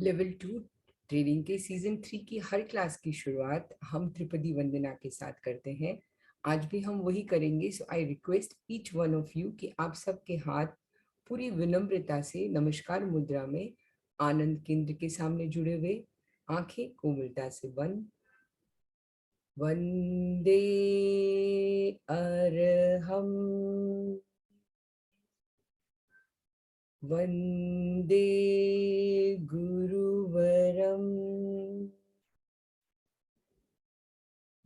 Level 2 training के season 3 की हर class की शुरुआत हम त्रिपदी वंदना के साथ करते हैं। आज भी हम वही करेंगे। So I request each one of you कि आप सबके हाथ पूरी विनम्रता से नमस्कार मुद्रा में आनंद केंद्र के सामने जुड़े हुए, आंखें कोमलता से बंद। वंदे अरहम, वंदे गुरुवरम,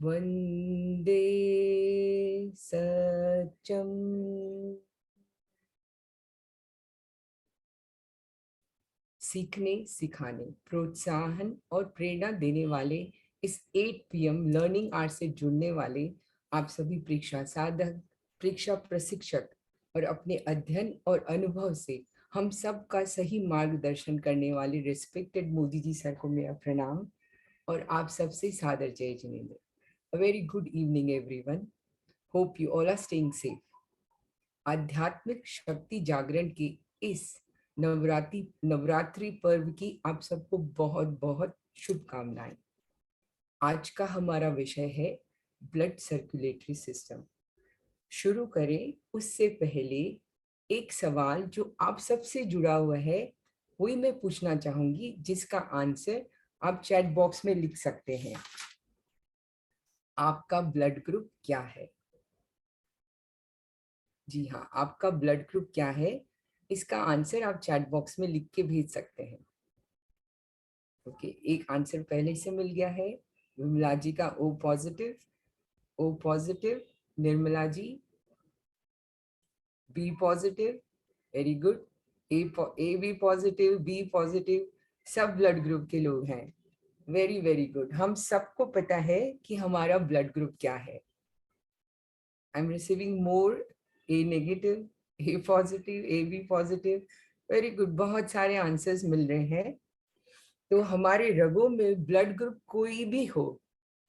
वंदे सचम। सीखने, सिखाने, प्रोत्साहन और प्रेरणा देने वाले इस 8 PM लर्निंग आवर से जुड़ने वाले आप सभी परीक्षा साधक, परीक्षा प्रशिक्षक और अपने अध्ययन और अनुभव से हम सब का सही मार्गदर्शन करने वाले रिस्पेक्टेड मोदी जी सर को मेरा प्रणाम और आप सबसे सादर जय Jinendra. A very good evening everyone. Hope you all are staying safe. आध्यात्मिक शक्ति जागरण की इस नवरात्रि पर्व की आप सबको बहुत बहुत शुभकामनाएं। आज का हमारा विषय है ब्लड सर्कुलेटरी सिस्टम। शुरू करें उससे पहले एक सवाल जो आप सबसे जुड़ा हुआ है वही मैं पूछना चाहूंगी, जिसका आंसर आप चैट बॉक्स में लिख सकते हैं। आपका ब्लड ग्रुप क्या है? जी हाँ, आपका ब्लड ग्रुप क्या है, इसका आंसर आप चैट बॉक्स में लिख के भेज सकते हैं। ओके, एक आंसर पहले से मिल गया है। विमला जी का O positive, O positive. Nirmala ji B positive, very good. A B positive, B positive, सब ब्लड ग्रुप के लोग हैं। Very very good. हम सबको पता है कि हमारा ब्लड ग्रुप क्या है। I am receiving more A negative, A positive, A B positive, very good. बहुत सारे आंसर्स मिल रहे हैं। तो हमारे रगों में ब्लड ग्रुप कोई भी हो,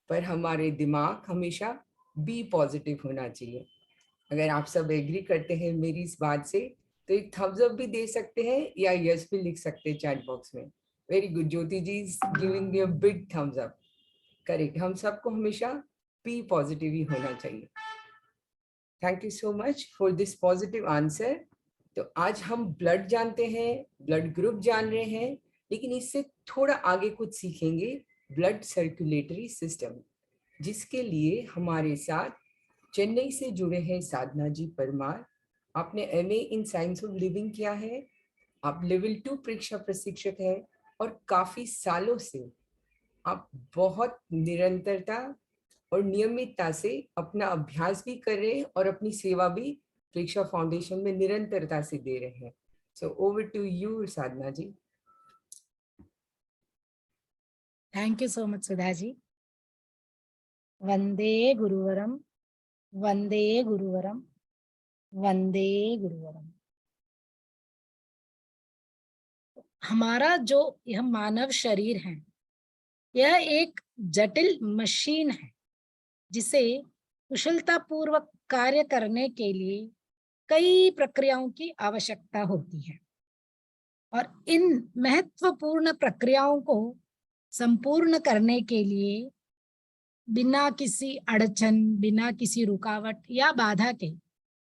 पर हमारे दिमाग हमेशा बी पॉजिटिव होना चाहिए। अगर आप सब एग्री करते हैं मेरी इस बात से तो एक थम्स अप भी दे सकते हैं या यस भी लिख सकते हैं चैट बॉक्स में। Very good, Jyoti ji is giving me a big thumbs up. Correct, हम सबको हमेशा बी पॉजिटिव ही होना चाहिए। Thank you so much for this positive answer. तो आज हम ब्लड जानते हैं, ब्लड ग्रुप जान रहे हैं, लेकिन इससे थोड़ा आगे कुछ सीखेंगे, ब्लड सर्कुलेटरी सिस्टम, जिसके लिए हमारे साथ चेन्नई से जुड़े हैं साधना जी परमार। आपने MA in science of living किया है, आप लेवल 2 परीक्षा प्रशिक्षक हैं और काफी सालों से आप बहुत निरंतरता और नियमितता से अपना अभ्यास भी कर रहे हैं और अपनी सेवा भी परीक्षा फाउंडेशन में निरंतरता से दे रहे हैं। So over to you Sadhana ji. Thank you so much Sudha ji. वंदे गुरुवरम, वंदे गुरुवरम, वंदे गुरुवरम। हमारा जो यह मानव शरीर है, यह एक जटिल मशीन है जिसे कुशलता पूर्वक कार्य करने के लिए कई प्रक्रियाओं की आवश्यकता होती है और इन महत्वपूर्ण प्रक्रियाओं को संपूर्ण करने के लिए बिना किसी अड़चन, बिना किसी रुकावट या बाधा के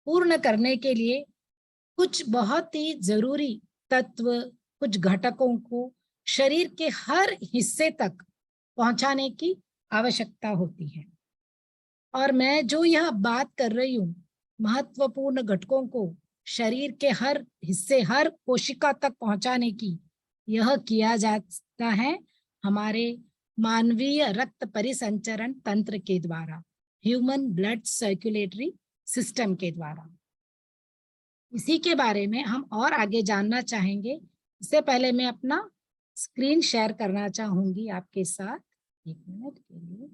पूर्ण करने के लिए कुछ बहुत ही जरूरी तत्व, कुछ घटकों को शरीर के हर हिस्से तक पहुंचाने की आवश्यकता होती है। और मैं जो यह बात कर रही हूँ, महत्वपूर्ण घटकों को शरीर के हर हिस्से, हर कोशिका तक पहुंचाने की, यह किया जाता है हमारे मानवीय रक्त परिसंचरण तंत्र के द्वारा, ह्यूमन ब्लड सर्कुलेटरी सिस्टम के द्वारा। इसी के बारे में हम और आगे जानना चाहेंगे। इससे पहले मैं अपना स्क्रीन शेयर करना चाहूंगी आपके साथ। एक मिनट के लिए।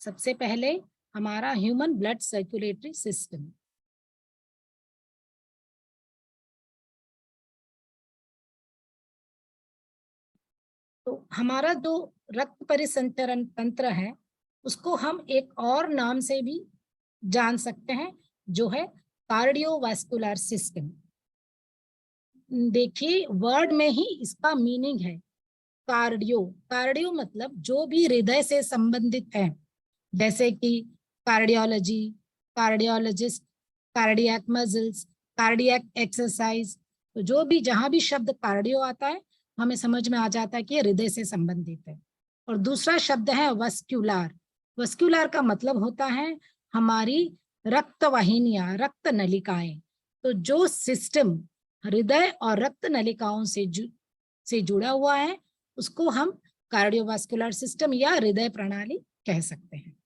सबसे पहले हमारा ह्यूमन ब्लड सर्कुलेटरी सिस्टम। तो हमारा जो रक्त परिसंचरण तंत्र है, उसको हम एक और नाम से भी जान सकते हैं, जो है कार्डियोवास्कुलर सिस्टम। देखिए वर्ड में ही इसका मीनिंग है कार्डियो। कार्डियो मतलब जो भी हृदय से संबंधित है, जैसे कि cardiology, cardiologist, cardiac muscles, cardiac exercise. तो जो भी जहां भी शब्द कार्डियो आता है हमें समझ में आ जाता है कि ये हृदय से संबंधित है। और दूसरा शब्द है वस्क्युलर। वस्क्युलर का मतलब होता है हमारी रक्त वाहिनियां, रक्त नलिकाएं। तो जो सिस्टम हृदय और रक्त नलिकाओं से जुड़ा हुआ है उसको हम कार्डियोवास्कुलर सिस्टम या हृदय प्रणाली कह सकते हैं।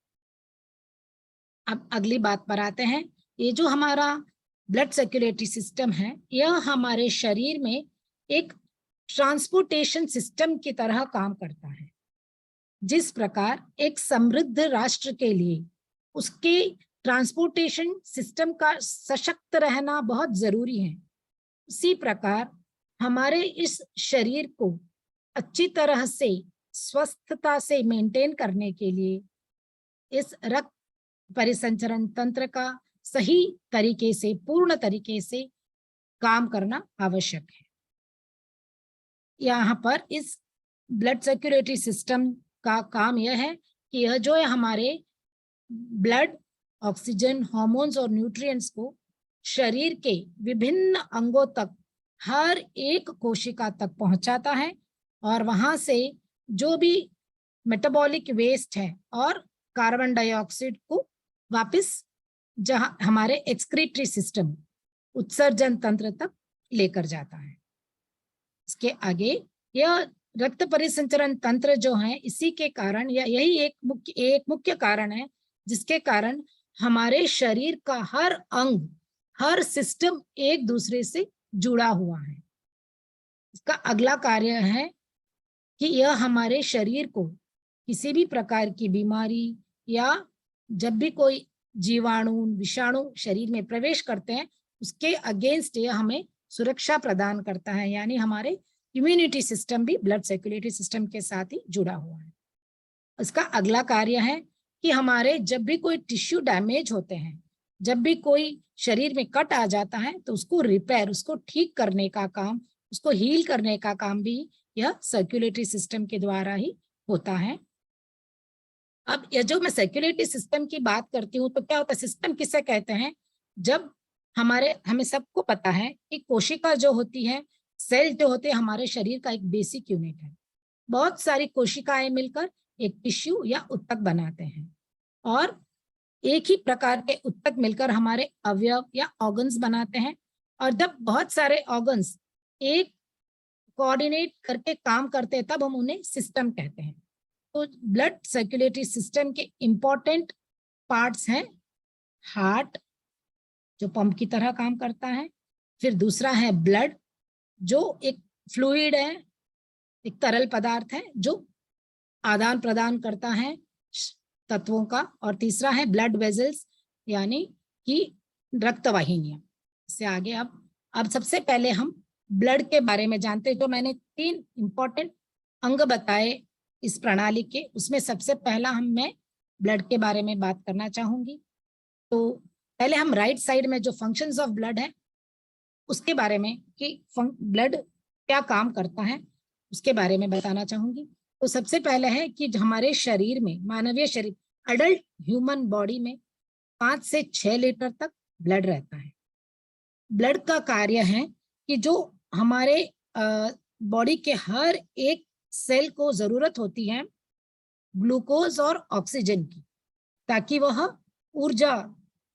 अब अगली बात पर आते हैं। ये जो हमारा ब्लड सर्कुलेटरी सिस्टम है, यह हमारे शरीर में एक ट्रांसपोर्टेशन सिस्टम की तरह काम करता है। जिस प्रकार एक समृद्ध राष्ट्र के लिए उसके ट्रांसपोर्टेशन सिस्टम का सशक्त रहना बहुत जरूरी है, उसी प्रकार हमारे इस शरीर को अच्छी तरह से स्वस्थता से मेंटेन करने के लिए इस रक्त परिसंचरण तंत्र का सही तरीके से, पूर्ण तरीके से काम करना आवश्यक है। यहाँ पर इस ब्लड सर्कुलेटरी सिस्टम का काम यह है कि यह जो है हमारे ब्लड, ऑक्सीजन, हार्मोन्स और न्यूट्रिएंट्स को शरीर के विभिन्न अंगों तक, हर एक कोशिका तक पहुंचाता है और वहां से जो भी मेटाबॉलिक वेस्ट है और कार्बन डाइऑक्साइड को वापस जहां हमारे एक्सक्रीटरी सिस्टम, उत्सर्जन तंत्र तक लेकर जाता है। इसके आगे यह रक्त परिसंचरण तंत्र जो है, इसी के कारण या यही एक मुख्य कारण है जिसके कारण हमारे शरीर का हर अंग, हर सिस्टम एक दूसरे से जुड़ा हुआ है। इसका अगला कार्य है कि यह हमारे शरीर को किसी भी प्रकार की बीमारी या जब भी कोई जीवाणु, विषाणु शरीर में प्रवेश करते हैं उसके अगेंस्ट यह हमें सुरक्षा प्रदान करता है। यानी हमारे इम्यूनिटी सिस्टम भी ब्लड सर्कुलेटरी सिस्टम के साथ ही जुड़ा हुआ है। इसका अगला कार्य है कि हमारे जब भी कोई टिश्यू डैमेज होते हैं, जब भी कोई शरीर में कट आ जाता है तो उसको रिपेयर, उसको ठीक करने का काम, उसको हील करने का काम भी यह सर्कुलेटरी सिस्टम के द्वारा ही होता है। अब ये जो मैं सर्कुलेटरी सिस्टम की बात करती हूँ तो क्या होता है, सिस्टम किसे कहते हैं? जब हमें सबको पता है कि कोशिका जो होती है, सेल जो होते हैं, हमारे शरीर का एक बेसिक यूनिट है। बहुत सारी कोशिकाएं मिलकर एक टिश्यू या उत्तक बनाते हैं और एक ही प्रकार के उत्तक मिलकर हमारे अवयव या ऑर्गन्स बनाते हैं। और जब बहुत सारे ऑर्गन्स एक कोऑर्डिनेट करके काम करते हैं तब हम उन्हें सिस्टम कहते हैं। तो ब्लड सर्कुलेटरी सिस्टम के इंपॉर्टेंट पार्ट्स हैं हार्ट, जो पंप की तरह काम करता है। फिर दूसरा है ब्लड, जो एक फ्लूइड है, एक तरल पदार्थ है जो आदान प्रदान करता है तत्वों का। और तीसरा है ब्लड वेजल्स, यानी कि रक्त वाहिनियां। इससे आगे अब सबसे पहले हम ब्लड के बारे में जानते हैं। तो मैंने 3 इंपॉर्टेंट अंग बताए इस प्रणाली के, उसमें सबसे पहला मैं ब्लड के बारे में बात करना चाहूंगी। तो पहले हम राइट साइड में जो फंक्शंस ऑफ ब्लड है उसके बारे में कि ब्लड क्या काम करता है उसके बारे में बताना चाहूंगी। तो सबसे पहले है कि हमारे शरीर में, मानवीय शरीर, अडल्ट ह्यूमन बॉडी में 5 से 6 लीटर तक ब्लड रहता है। ब्लड का कार्य है कि जो हमारे बॉडी के हर एक सेल को जरूरत होती है ग्लूकोज और ऑक्सीजन की, ताकि वह ऊर्जा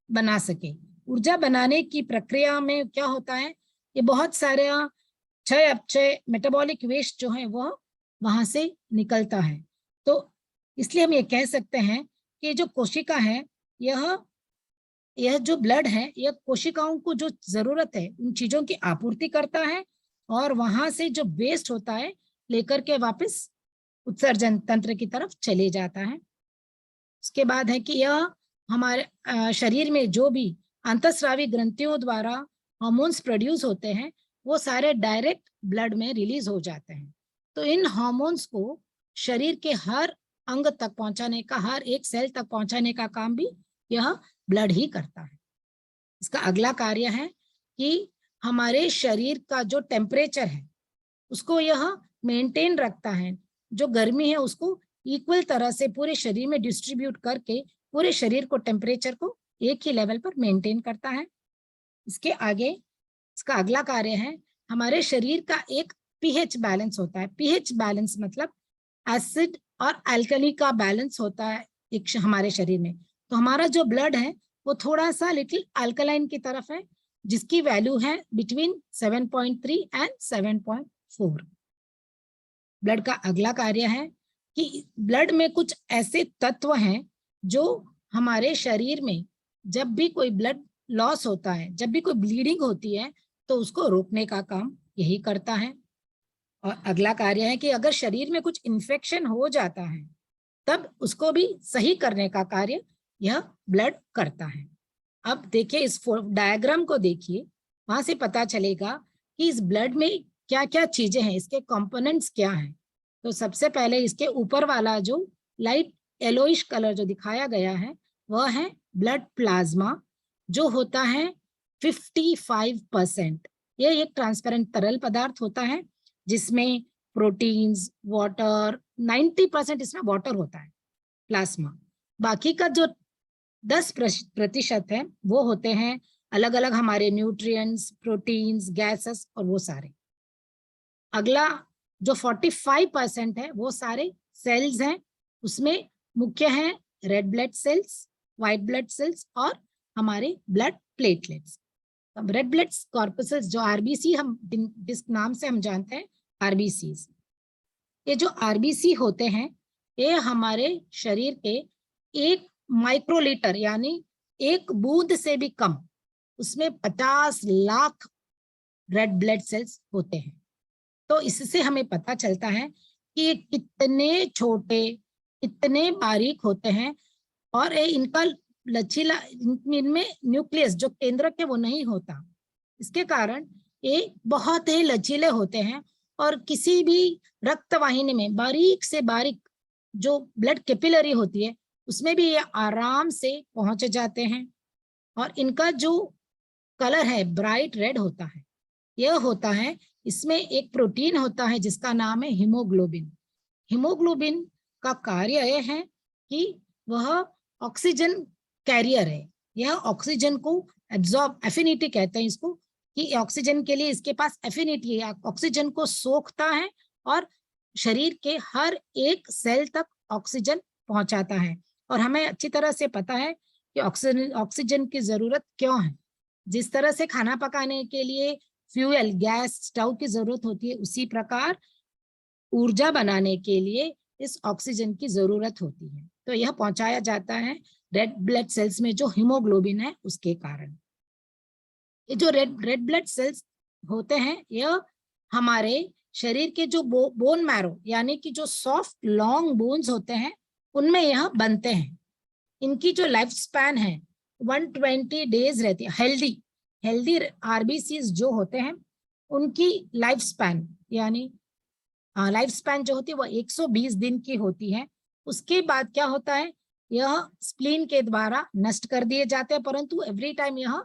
बना सके। ऊर्जा बनाने की प्रक्रिया में क्या होता है, ये बहुत सारे क्षय अपक्षय मेटाबॉलिक वेस्ट जो है वह वहां से निकलता है। तो इसलिए हम ये कह सकते हैं कि जो कोशिका है, यह जो ब्लड है, यह कोशिकाओं को जो जरूरत है उन चीजों की आपूर्ति करता है और वहां से जो वेस्ट होता है लेकर के वापस उत्सर्जन तंत्र की तरफ चले जाता है। उसके बाद है कि यह हमारे शरीर में जो भी अंतःस्रावी ग्रंथियों द्वारा हार्मोन्स प्रोड्यूस होते हैं वो सारे डायरेक्ट ब्लड में रिलीज हो जाते हैं। तो इन हार्मोन्स को शरीर के हर अंग तक पहुंचाने का, हर एक सेल तक पहुंचाने का काम भी यह ब्लड ही करता है। इसका अगला कार्य है कि हमारे शरीर का जो टेम्परेचर है उसको यह मेंटेन रखता है। जो गर्मी है उसको इक्वल तरह से पूरे शरीर में डिस्ट्रीब्यूट करके पूरे शरीर को, टेम्परेचर को एक ही लेवल पर मेंटेन करता है। इसके आगे इसका अगला कार्य है, हमारे शरीर का एक पीएच बैलेंस होता है। पीएच बैलेंस मतलब एसिड और अल्कली का बैलेंस होता है एक हमारे शरीर में। तो हमारा जो ब्लड है वो थोड़ा सा लिटिल अल्कलाइन की तरफ है, जिसकी वैल्यू है बिटवीन 7.3 एंड 7.4। ब्लड का अगला कार्य है कि ब्लड में कुछ ऐसे तत्व हैं जो हमारे शरीर में जब भी कोई ब्लड लॉस होता है, जब भी कोई ब्लीडिंग होती है, तो उसको रोकने का काम यही करता है। और अगला कार्य है कि अगर शरीर में कुछ इन्फेक्शन हो जाता है तब उसको भी सही करने का कार्य यह ब्लड करता है। अब देखिए, इस डायग्राम को देखिए, वहां से पता चलेगा कि इस ब्लड में क्या क्या चीजें हैं, इसके कंपोनेंट्स क्या हैं। तो सबसे पहले इसके ऊपर वाला जो लाइट येलोइश कलर जो दिखाया गया है वह है ब्लड प्लाज्मा, जो होता है 55%। यह एक ट्रांसपेरेंट तरल पदार्थ होता है जिसमें प्रोटीन्स, वाटर, 90% इसमें वाटर होता है प्लाज्मा। बाकी का जो 10% है वो होते हैं अलग अलग हमारे न्यूट्रिएंट्स, प्रोटीन्स, गैसेस और वो सारे। अगला जो 45% है वो सारे सेल्स हैं। उसमें मुख्य हैं red blood cells, white blood cells और हमारे ब्लड प्लेटलेट्स। अब रेड ब्लड कॉर्पसेस जो आरबीसी हम जिस नाम से हम जानते हैं आरबीसी, ये जो आरबीसी होते हैं ये हमारे शरीर के 1 माइक्रोलीटर यानी 1 बूंद से भी कम, उसमें 50 लाख रेड ब्लड सेल्स होते हैं। तो इससे हमें पता चलता है कि ये कितने छोटे, इतने बारीक होते हैं और इनका लचीला, इनमें न्यूक्लियस जो केंद्रक है वो नहीं होता। इसके कारण ये बहुत ही लचीले होते हैं और किसी भी रक्त वाहिनी में बारीक से बारीक जो ब्लड कैपिलरी होती है उसमें भी ये आराम से पहुंच जाते हैं। और इनका जो कलर है ब्राइट रेड होता है। यह होता है, इसमें एक प्रोटीन होता है जिसका नाम है हीमोग्लोबिन। हीमोग्लोबिन का कार्य यह है कि वह ऑक्सीजन कैरियर है। यह ऑक्सीजन को एब्जॉर्ब, एफिनिटी कहते हैं इसको, कि ऑक्सीजन के लिए इसके पास एफिनिटी है, ऑक्सीजन को सोखता है और शरीर के हर एक सेल तक ऑक्सीजन पहुंचाता है। और हमें अच्छी तरह से पता है कि ऑक्सीजन की जरूरत क्यों है। जिस तरह से खाना पकाने के लिए फ्यूल, गैस, स्टोव की जरूरत होती है, उसी प्रकार ऊर्जा बनाने के लिए इस ऑक्सीजन की जरूरत होती है। तो यह पहुंचाया जाता है रेड ब्लड सेल्स में जो हीमोग्लोबिन है उसके कारण। ये जो रेड ब्लड सेल्स होते हैं यह हमारे शरीर के जो बोन मैरो यानी कि जो सॉफ्ट लॉन्ग बोन्स होते हैं उनमें यह बनते हैं। इनकी जो लाइफ स्पैन है 120 डेज रहती है। हेल्दी आरबीसीज जो होते हैं उनकी लाइफ स्पैन यानी लाइफ स्पैन जो होती है वो 120 दिन की होती है। उसके बाद क्या होता है, यह स्प्लीन के द्वारा नष्ट कर दिए जाते हैं, परंतु एवरी टाइम यह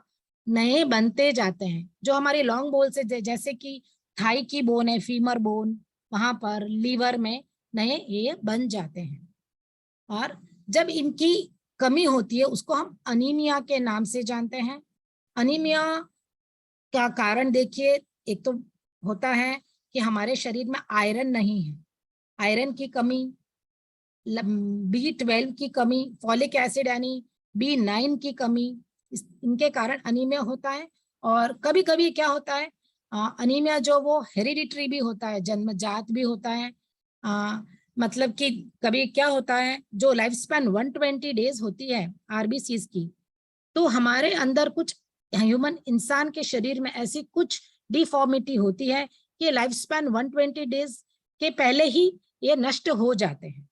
नए बनते जाते हैं। जो हमारे लॉन्ग बोन से जैसे कि थाई की बोन है, फीमर बोन, वहां पर लीवर में नए ये बन जाते हैं। और जब इनकी कमी होती है उसको हम अनीमिया के नाम से जानते हैं। अनीमिया का कारण देखिए, एक तो होता है कि हमारे शरीर में आयरन नहीं है, आयरन की कमी, B12 की कमी, फॉलिक एसिड यानी B9 की कमी, इनके कारण अनीमिया होता है। और कभी कभी क्या होता है, अनीमिया जो वो हेरिडिटरी भी होता है, जन्मजात भी होता है। मतलब कि कभी क्या होता है, जो लाइफ स्पैन 120 डेज होती है आरबीसीज की, तो हमारे अंदर कुछ ह्यूमन इंसान के शरीर में ऐसी कुछ डिफॉर्मिटी होती है कि लाइफ स्पैन 120 डेज के पहले ही ये नष्ट हो जाते हैं।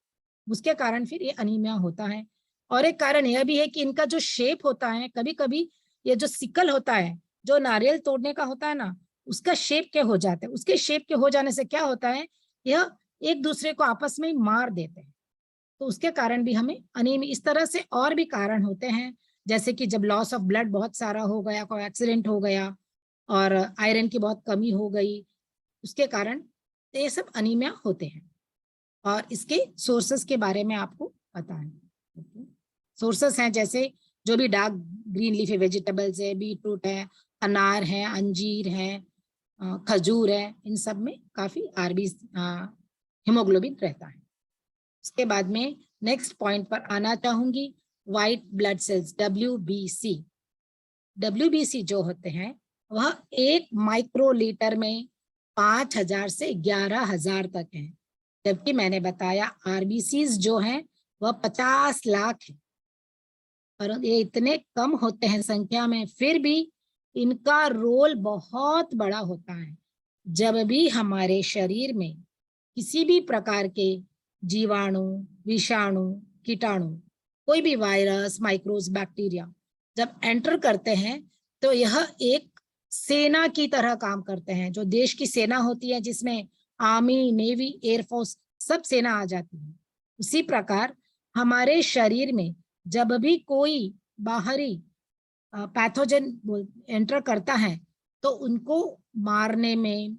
उसके कारण फिर ये अनीमिया होता है। और एक कारण यह भी है कि इनका जो शेप होता है, कभी कभी ये जो सिकल होता है जो नारियल तोड़ने का होता है ना, उसका शेप के हो जाता है। उसके शेप के हो जाने से क्या होता है, यह एक दूसरे को आपस में मार देते हैं। तो उसके कारण भी हमें अनीमिया, इस तरह से और भी कारण होते हैं, जैसे कि जब लॉस ऑफ ब्लड बहुत सारा हो गया, कोई एक्सीडेंट हो गया और आयरन की बहुत कमी हो गई, उसके कारण ये सब अनीमिया होते हैं। और इसके सोर्सेस के बारे में आपको पता है। सोर्सेस हैं जैसे जो भी डार्क ग्रीन लीफी वेजिटेबल्स है, बीटरूट है, अनार है, अंजीर है, खजूर है, इन सब में काफी आरबी हीमोग्लोबिन रहता है। उसके बाद में नेक्स्ट पॉइंट पर आना चाहूंगी, white blood cells WBC। WBC जो होते हैं वह 1 माइक्रोलीटर में 5000 से 11000 तक है, जबकि मैंने बताया RBCs जो हैं वह 50 लाख है। और ये इतने कम होते हैं संख्या में, फिर भी इनका रोल बहुत बड़ा होता है। जब भी हमारे शरीर में किसी भी प्रकार के जीवाणु, विषाणु, कीटाणु, कोई भी वायरस, माइक्रोब्स, बैक्टीरिया जब एंटर करते हैं तो यह एक सेना की तरह काम करते हैं। जो देश की सेना होती है जिसमें आर्मी, नेवी, एयरफोर्स सब सेना आ जाती है, उसी प्रकार हमारे शरीर में जब भी कोई बाहरी पैथोजन एंटर करता है तो उनको मारने में,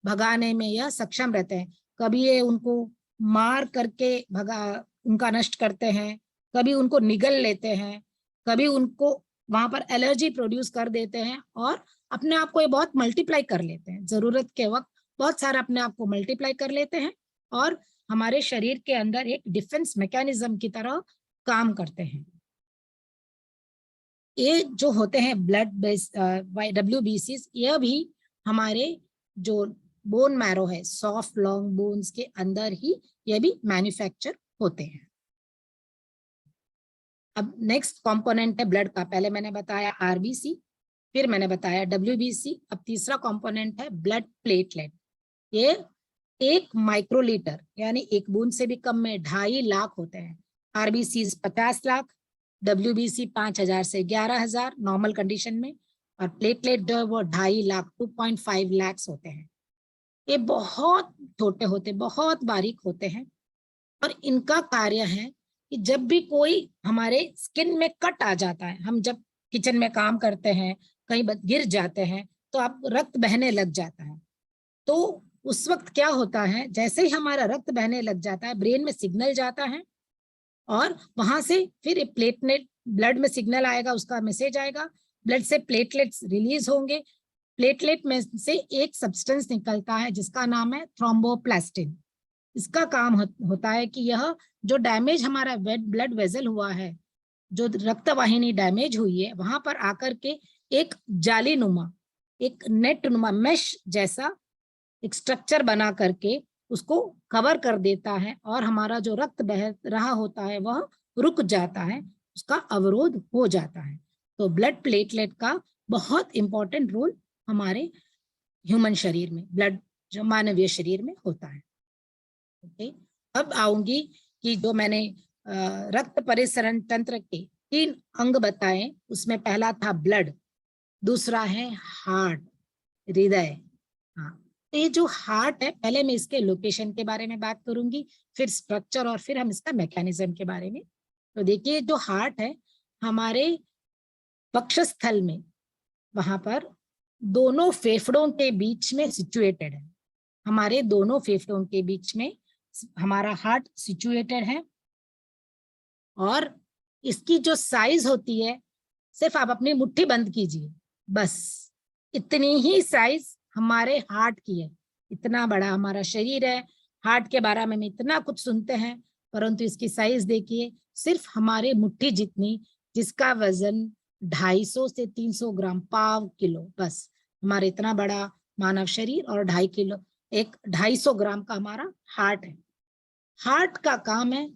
भगाने में यह सक्षम रहते हैं। कभी ये उनको मार करके उनका नष्ट करते हैं, कभी उनको निगल लेते हैं, कभी उनको वहां पर एलर्जी प्रोड्यूस कर देते हैं और अपने आप को ये बहुत मल्टीप्लाई कर लेते हैं। जरूरत के वक्त बहुत सारा अपने आप को मल्टीप्लाई कर लेते हैं और हमारे शरीर के अंदर एक डिफेंस मैकेनिज्म की तरह काम करते हैं। ये जो होते हैं ब्लड बेस WBC, यह भी हमारे जो बोन मैरो है, सॉफ्ट लॉन्ग बोन्स के अंदर ही ये भी मैन्युफैक्चर होते हैं। अब नेक्स्ट कंपोनेंट है ब्लड का, पहले मैंने बताया RBC, फिर मैंने बताया WBC, अब तीसरा कंपोनेंट है ब्लड प्लेटलेट। ये 1 माइक्रोलीटर यानी 1 बूंद से भी कम में 2.5 लाख होते हैं। RBC 50 लाख, WBC 5000 से 11000 नॉर्मल कंडीशन में, और प्लेटलेट जो है वो 2.5 लाख 2.5 लाख होते हैं। ये बहुत छोटे होते, बहुत बारीक होते हैं और इनका कार्य है कि जब भी कोई हमारे स्किन में कट आ जाता है, हम जब किचन में काम करते हैं, कहीं गिर जाते हैं तो आप रक्त बहने लग जाता है, तो उस वक्त क्या होता है, जैसे ही हमारा रक्त बहने लग जाता है ब्रेन में सिग्नल जाता है और वहां से फिर प्लेटलेट, ब्लड में सिग्नल आएगा, उसका मैसेज आएगा, ब्लड से प्लेटलेट्स रिलीज होंगे। प्लेटलेट में से एक सब्सटेंस निकलता है जिसका नाम है थ्रोम्बोप्लास्टिन। इसका काम होता है कि यह जो डैमेज हमारा ब्लड वेसल हुआ है, जो रक्त वाहिनी डैमेज हुई है, वहां पर आकर के एक जाली नुमा, एक नेट नुमा, मेश जैसा एक स्ट्रक्चर बना करके उसको कवर कर देता है और हमारा जो रक्त बह रहा होता है वह रुक जाता है, उसका अवरोध हो जाता है। तो ब्लड प्लेटलेट का बहुत इंपॉर्टेंट रोल हमारे ह्यूमन शरीर में, ब्लड जो मानवीय शरीर में होता है। ओके, अब आऊंगी कि जो मैंने रक्त परिसरण तंत्र के 3 अंग बताए, उसमें पहला था ब्लड, दूसरा है हार्ट, हृदय। हाँ, तो ये जो हार्ट है, पहले मैं इसके लोकेशन के बारे में बात करूंगी, फिर स्ट्रक्चर और फिर हम इसका मैकेनिज्म के बारे में। तो देखिए जो हार्ट है हमारे वक्षस्थल में, वहां पर दोनों फेफड़ों के बीच में सिचुएटेड है। हमारे दोनों फेफड़ों के बीच में हमारा हार्ट सिचुएटेड है और इसकी जो साइज होती है, सिर्फ आप अपनी मुट्ठी बंद कीजिए, बस इतनी ही साइज हमारे हार्ट की है। इतना बड़ा हमारा शरीर है, हार्ट के बारे में इतना कुछ सुनते हैं, परंतु इसकी साइज देखिए, सिर्फ हमारे मुट्ठी जितनी, जिसका वजन 250 से 300 ग्राम, पाव किलो, बस हमारा इतना बड़ा मानव शरीर और 2.5 किलो, 250 ग्राम का हमारा हार्ट है। हार्ट का काम है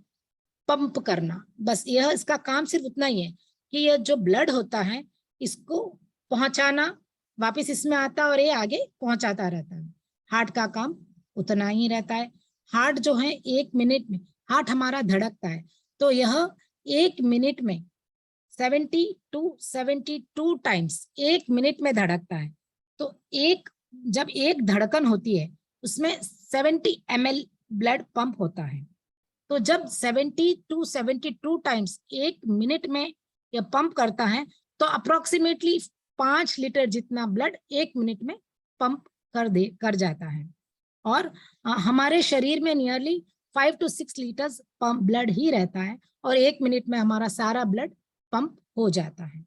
पंप करना, बस यह इसका काम सिर्फ उतना ही है कि यह जो ब्लड होता है इसको पहुंचाना, वापस इसमें आता और ये आगे पहुंचाता रहता है। हार्ट का काम उतना ही रहता है। हार्ट जो है 1 मिनट में, हार्ट हमारा धड़कता है तो यह 1 मिनट में 70 to 72 टाइम्स 1 मिनट में धड़कता है। तो जब एक धड़कन होती है उसमें 70 ml ब्लड पंप होता है। तो जब 70 to 72 टाइम्स 1 मिनट में यह पंप करता है तो अप्रोक्सीमेटली 5 लीटर जितना ब्लड 1 मिनट में पंप कर जाता है। और हमारे शरीर में nearly 5 to 6 litres pump blood ही रहता है और 1 मिनट में हमारा सारा ब्लड पंप हो जाता है।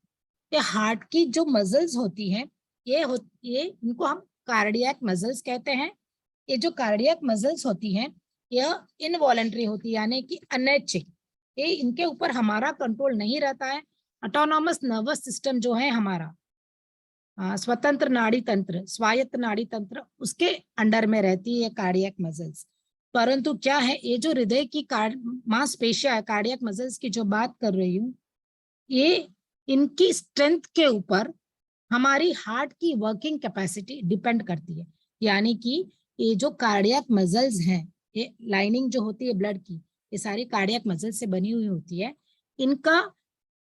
ये हार्ट की जो मसल्स होती हैं ये इनको हम कार्डियक मसल्स कहते हैं। ये जो कार्डियक मसल्स होती हैं यह इनवॉलंटरी होती है, यानी कि अनैच्छिक। ये इनके ऊपर हमारा कंट्रोल नहीं रहता है। ऑटोनॉमस नर्वस सिस्टम जो है हमारा, स्वतंत्र नाड़ी तंत्र, स्वायत्त नाड़ी तंत्र, उसके अंडर में रहती है कार्डियक मसल्स। परंतु क्या है, ये जो हृदय की मांसपेशियां है, कार्डियक मसल्स की जो बात कर रही हूँ, ये इनकी स्ट्रेंथ के ऊपर हमारी हार्ट की वर्किंग कैपेसिटी डिपेंड करती है। यानी कि ये जो कार्डियक मसल्स हैं, ये लाइनिंग जो होती है ब्लड की, ये सारी कार्डियक मसल्स से बनी हुई होती है। इनका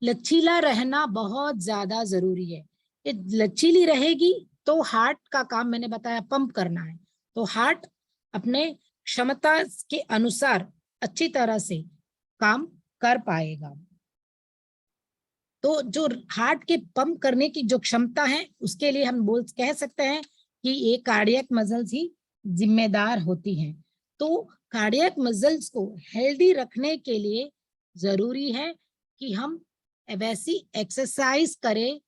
लचीला रहना बहुत ज्यादा जरूरी है। ये लचीली रहेगी तो हार्ट का काम मैंने बताया पंप करना है, तो हार्ट अपने क्षमता के अनुसार अच्छी तरह से काम कर पाएगा। तो जो हार्ट के पंप करने की जो क्षमता है उसके लिए हम कह सकते हैं कि ये कार्डियक मसल्स ही जिम्मेदार होती हैं। तो कार्डियक मसल्स को हेल्दी रखने के लिए जरूरी है कि हम वैसी एक्सरसाइज करें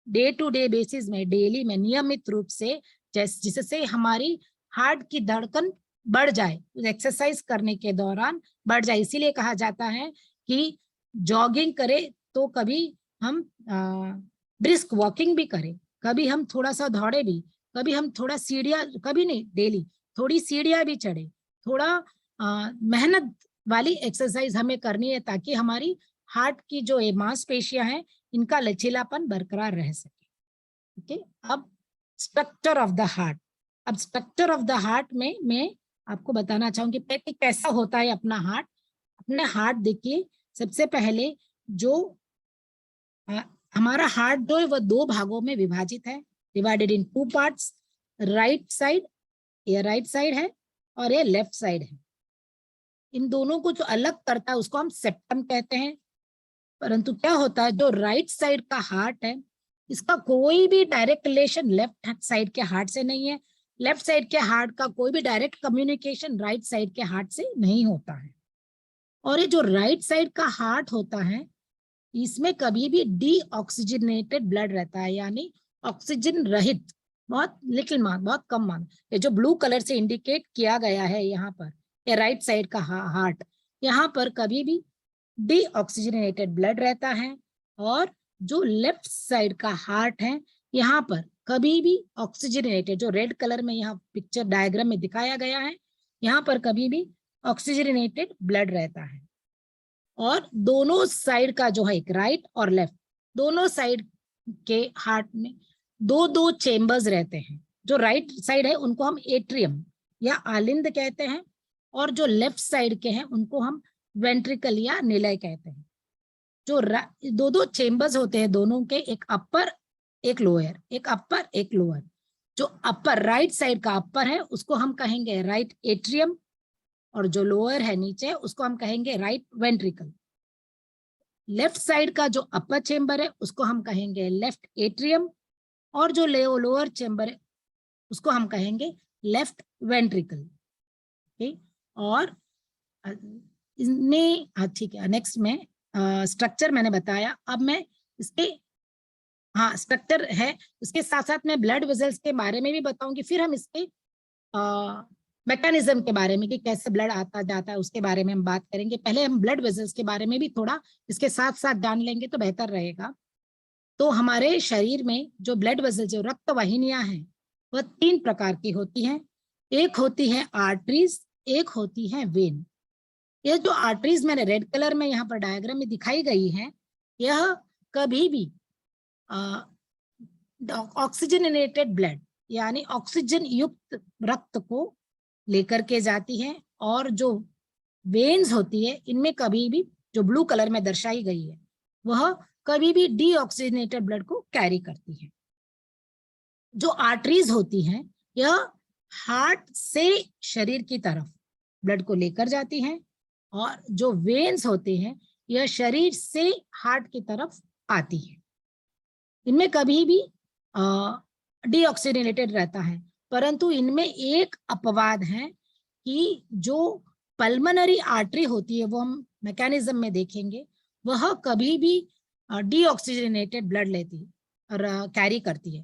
डे टू डे बेसिस में, डेली में नियमित रूप से, जिससे हमारी हार्ट की धड़कन बढ़ जाए, एक्सरसाइज करने के दौरान बढ़ जाए। इसीलिए कहा जाता है कि जॉगिंग करें तो कभी हम ब्रिस्क वॉकिंग भी करें, कभी हम थोड़ा सा दौड़े भी, कभी हम थोड़ा सीढ़ियां, कभी नहीं डेली थोड़ी सीढ़ियां भी चढ़े, थोड़ा मेहनत वाली एक्सरसाइज हमें करनी है ताकि हमारी हार्ट की जो मांसपेशियां हैं इनका लचीलापन बरकरार रह सके। ओके, अब स्ट्रक्चर ऑफ द हार्ट। अब स्ट्रक्चर ऑफ द हार्ट में मैं आपको बताना चाहूंगी कि कैसा होता है अपना हार्ट। अपना हार्ट देखिए, सबसे पहले जो हमारा हार्ट जो है वह 2 भागों में विभाजित है, divided in 2 parts. Right side, ये राइट साइड है और ये लेफ्ट साइड है। इन दोनों को जो अलग करता है उसको हम सेप्टम कहते हैं। परंतु क्या होता है, जो राइट साइड का हार्ट है इसका कोई भी डायरेक्ट रिलेशन लेफ्ट साइड के हार्ट से नहीं है। लेफ्ट साइड के हार्ट का कोई भी डायरेक्ट कम्युनिकेशन राइट साइड के हार्ट से नहीं होता है। और ये जो राइट साइड का हार्ट होता है इसमें कभी भी डीऑक्सीजनेटेड ब्लड रहता है, यानी ऑक्सीजन रहित, बहुत लिटिल मान, बहुत कम मान। ये जो ब्लू कलर से इंडिकेट किया गया है यहाँ पर, ये राइट साइड का हार्ट, यहाँ पर कभी भी डीऑक्सीजनेटेड ब्लड रहता है। और जो लेफ्ट साइड का हार्ट है यहाँ पर कभी भी ऑक्सीजनेटेड, जो रेड कलर में यहाँ पिक्चर डायग्राम में दिखाया गया है, यहाँ पर कभी भी ऑक्सीजनेटेड ब्लड रहता है। और दोनों साइड का जो है, एक राइट और लेफ्ट, दोनों साइड के हार्ट में 2-2 चेम्बर्स रहते हैं। जो राइट साइड है उनको हम एट्रियम या आलिंद कहते हैं, और जो लेफ्ट साइड के हैं उनको हम वेंट्रिकल या निलय कहते हैं। जो 2-2 चेम्बर्स होते हैं दोनों के, एक अपर एक लोअर, एक अपर एक लोअर। जो अपर राइट साइड का अपर है उसको हम कहेंगे राइट एट्रियम, और जो लोअर है नीचे उसको हम कहेंगे राइट वेंट्रिकल। लेफ्ट साइड का जो अपर चेम्बर है उसको हम कहेंगे लेफ्ट एट्रियम, और जो लोअर चेम्बर है उसको हम कहेंगे लेफ्ट वेंट्रिकल। ठीक, और इसमें ठीक है, नेक्स्ट में स्ट्रक्चर मैंने बताया। अब मैं इसके स्ट्रक्चर है, उसके साथ साथ मैं ब्लड वेसल्स के बारे में भी बताऊंगी, फिर हम इसके मैकेनिज्म के बारे में कि कैसे ब्लड आता जाता है उसके बारे में हम बात करेंगे। पहले हम ब्लड वेसल्स के बारे में भी थोड़ा इसके साथ साथ जान लेंगे तो बेहतर रहेगा। तो हमारे शरीर में जो ब्लड वेसल्स, जो रक्त वाहिनियां हैं, वह 3 प्रकार की होती हैं। एक होती है आर्टरीज, एक होती है वेन। यह जो आर्टरीज मैंने रेड कलर में यहाँ पर डायग्राम में दिखाई गई है, यह कभी भी ऑक्सीजनेटेड ब्लड यानी ऑक्सीजन युक्त रक्त को लेकर के जाती है। और जो वेन्स होती है इनमें कभी भी, जो ब्लू कलर में दर्शाई गई है, वह कभी भी डीऑक्सीजनेटेड ब्लड को कैरी करती है। जो आर्टरीज होती हैं यह हार्ट से शरीर की तरफ ब्लड को लेकर जाती हैं, और जो वेन्स होते हैं यह शरीर से हार्ट की तरफ आती है। इनमें कभी भी डीऑक्सीजनेटेड रहता है, परंतु इनमें एक अपवाद है कि जो पल्मोनरी आर्टरी होती है, वो हम मैकेनिज्म में देखेंगे, वह कभी भी डीऑक्सीजनेटेड ब्लड लेती है और कैरी करती है।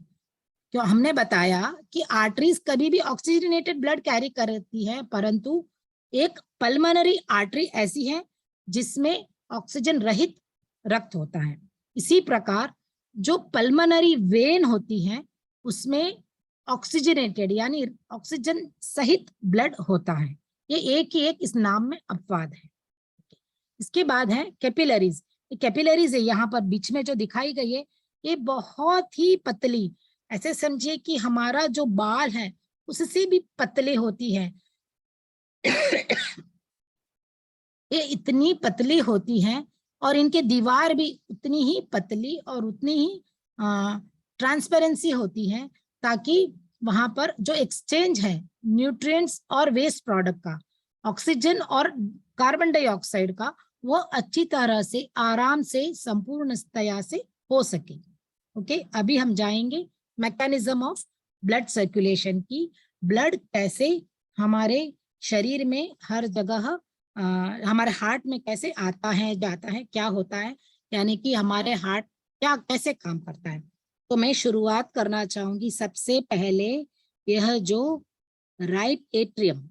क्यों हमने बताया कि आर्टरीज कभी भी ऑक्सीजनेटेड ब्लड कैरी करती है, परंतु एक पल्मोनरी आर्टरी ऐसी है जिसमें ऑक्सीजन रहित रक्त होता है। इसी प्रकार जो पल्मोनरी वेन होती है उसमें ऑक्सीजनेटेड यानी ऑक्सीजन सहित ब्लड होता है। ये एक ही एक इस नाम में अपवाद है। इसके बाद है कैपिलरीज। कैपिलरीज है यहाँ पर बीच में जो दिखाई गई है, ये बहुत ही पतली, ऐसे समझिए कि हमारा जो बाल है उससे भी पतले होती है। ये इतनी पतली होती हैं और इनके दीवार भी उतनी ही पतली और उतनी ही ट्रांसपेरेंसी होती है, ताकि वहां पर जो एक्सचेंज है न्यूट्रिएंट्स और वेस्ट प्रोडक्ट का, ऑक्सीजन और कार्बन डाइऑक्साइड का, वो अच्छी तरह से आराम से संपूर्णतया से हो सके। ओके, अभी हम जाएंगे मैकेनिज्म ऑफ ब्लड सर्कुलेशन की। ब्लड कैसे हमारे शरीर में हर जगह हमारे हार्ट में कैसे आता है जाता है, क्या होता है, यानी कि हमारे हार्ट क्या कैसे काम करता है। तो मैं शुरुआत करना चाहूंगी सबसे पहले, यह जो राइट एट्रियम,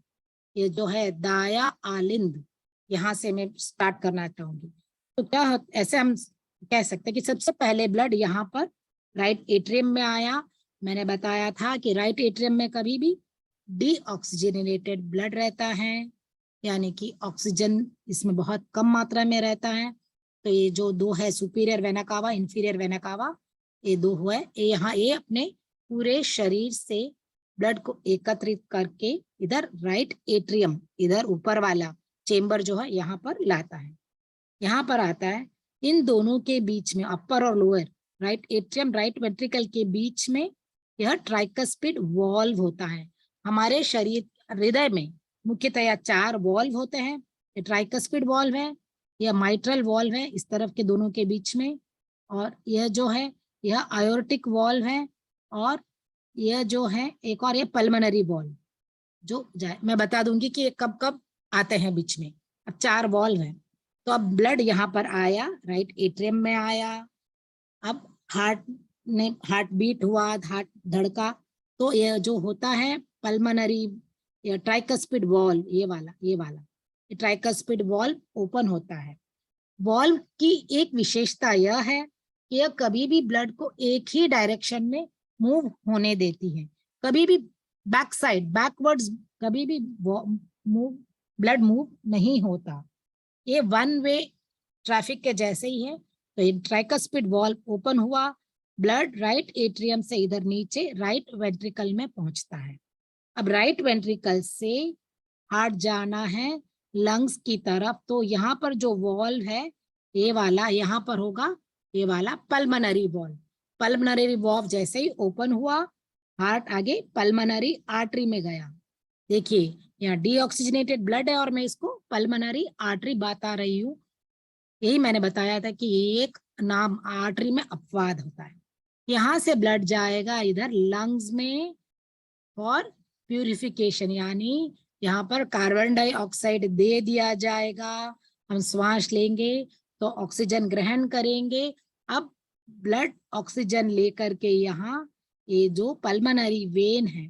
ये जो है दाया आलिंद, यहाँ से मैं स्टार्ट करना चाहूंगी। तो क्या ऐसे हम कह सकते हैं कि सबसे पहले ब्लड यहाँ पर राइट एट्रियम में आया। मैंने बताया था कि राइट एट्रियम में कभी भी डीऑक्सीजनेटेड ब्लड रहता है, यानी कि ऑक्सीजन इसमें बहुत कम मात्रा में रहता है। तो ये जो दो है superior vena cava, inferior vena cava, ये दो है, यहाँ ये अपने पूरे शरीर से ब्लड को एकत्रित करके इधर राइट एट्रियम, इधर ऊपर वाला चेम्बर जो है यहाँ पर लाता है, यहाँ पर आता है। इन दोनों के बीच में, अपर और lower, right atrium right ventricle के बीच में यह ट्राइकस्पिड वॉल्व होता है। हमारे शरीर हृदय में मुख्यतया 4 वॉल्व होते हैं। ये ट्राइकस्पिड वॉल्व है, यह माइट्रल वॉल्व है इस तरफ के दोनों के बीच में, और यह जो है यह आयोर्टिक वॉल्व है, और यह जो है एक और ये पल्मोनरी वॉल्व जो जाए, मैं बता दूंगी कि ये कब कब आते हैं बीच में। अब 4 वॉल्व है। तो अब ब्लड यहाँ पर आया, राइट एट्रियम में आया। अब हार्ट बीट हुआ, हार्ट धड़का, तो यह जो होता है पल्मोनरी या ट्राइकस्पिड वॉल्व, ये ट्राइकस्पिड वॉल्व ओपन होता है। वॉल्व की एक विशेषता यह है कि यह कभी भी ब्लड को एक ही डायरेक्शन में मूव होने देती है, कभी भी बैक साइड बैकवर्ड्स कभी भी ब्लड मूव नहीं होता। ये 1 वे ट्रैफिक के जैसे ही है। तो ये ट्राइकस्पिड वॉल्व ओपन हुआ, ब्लड राइट एट्रियम से इधर नीचे राइट वेंट्रिकल में पहुंचता है। अब राइट वेंट्रिकल से हार्ट जाना है लंग्स की तरफ, तो यहाँ पर जो वॉल्व है ये वाला, यहाँ पर होगा ये वाला पल्मोनरी वॉल्व। पल्मोनरी वॉल्व जैसे ही ओपन हुआ, हार्ट आगे पल्मोनरी आर्टरी में गया। देखिए यहाँ डीऑक्सीजनेटेड ब्लड है और मैं इसको पल्मोनरी आर्टरी बता रही हूँ। यही मैंने बताया था कि एक नाम आर्टरी में अपवाद होता है। यहाँ से ब्लड जाएगा इधर लंग्स में और प्यूरिफिकेशन, यानी यहाँ पर कार्बन डाइऑक्साइड दे दिया जाएगा, हम श्वास लेंगे तो ऑक्सीजन ग्रहण करेंगे। अब ब्लड ऑक्सीजन लेकर के यहाँ ये जो पल्मोनरी वेन है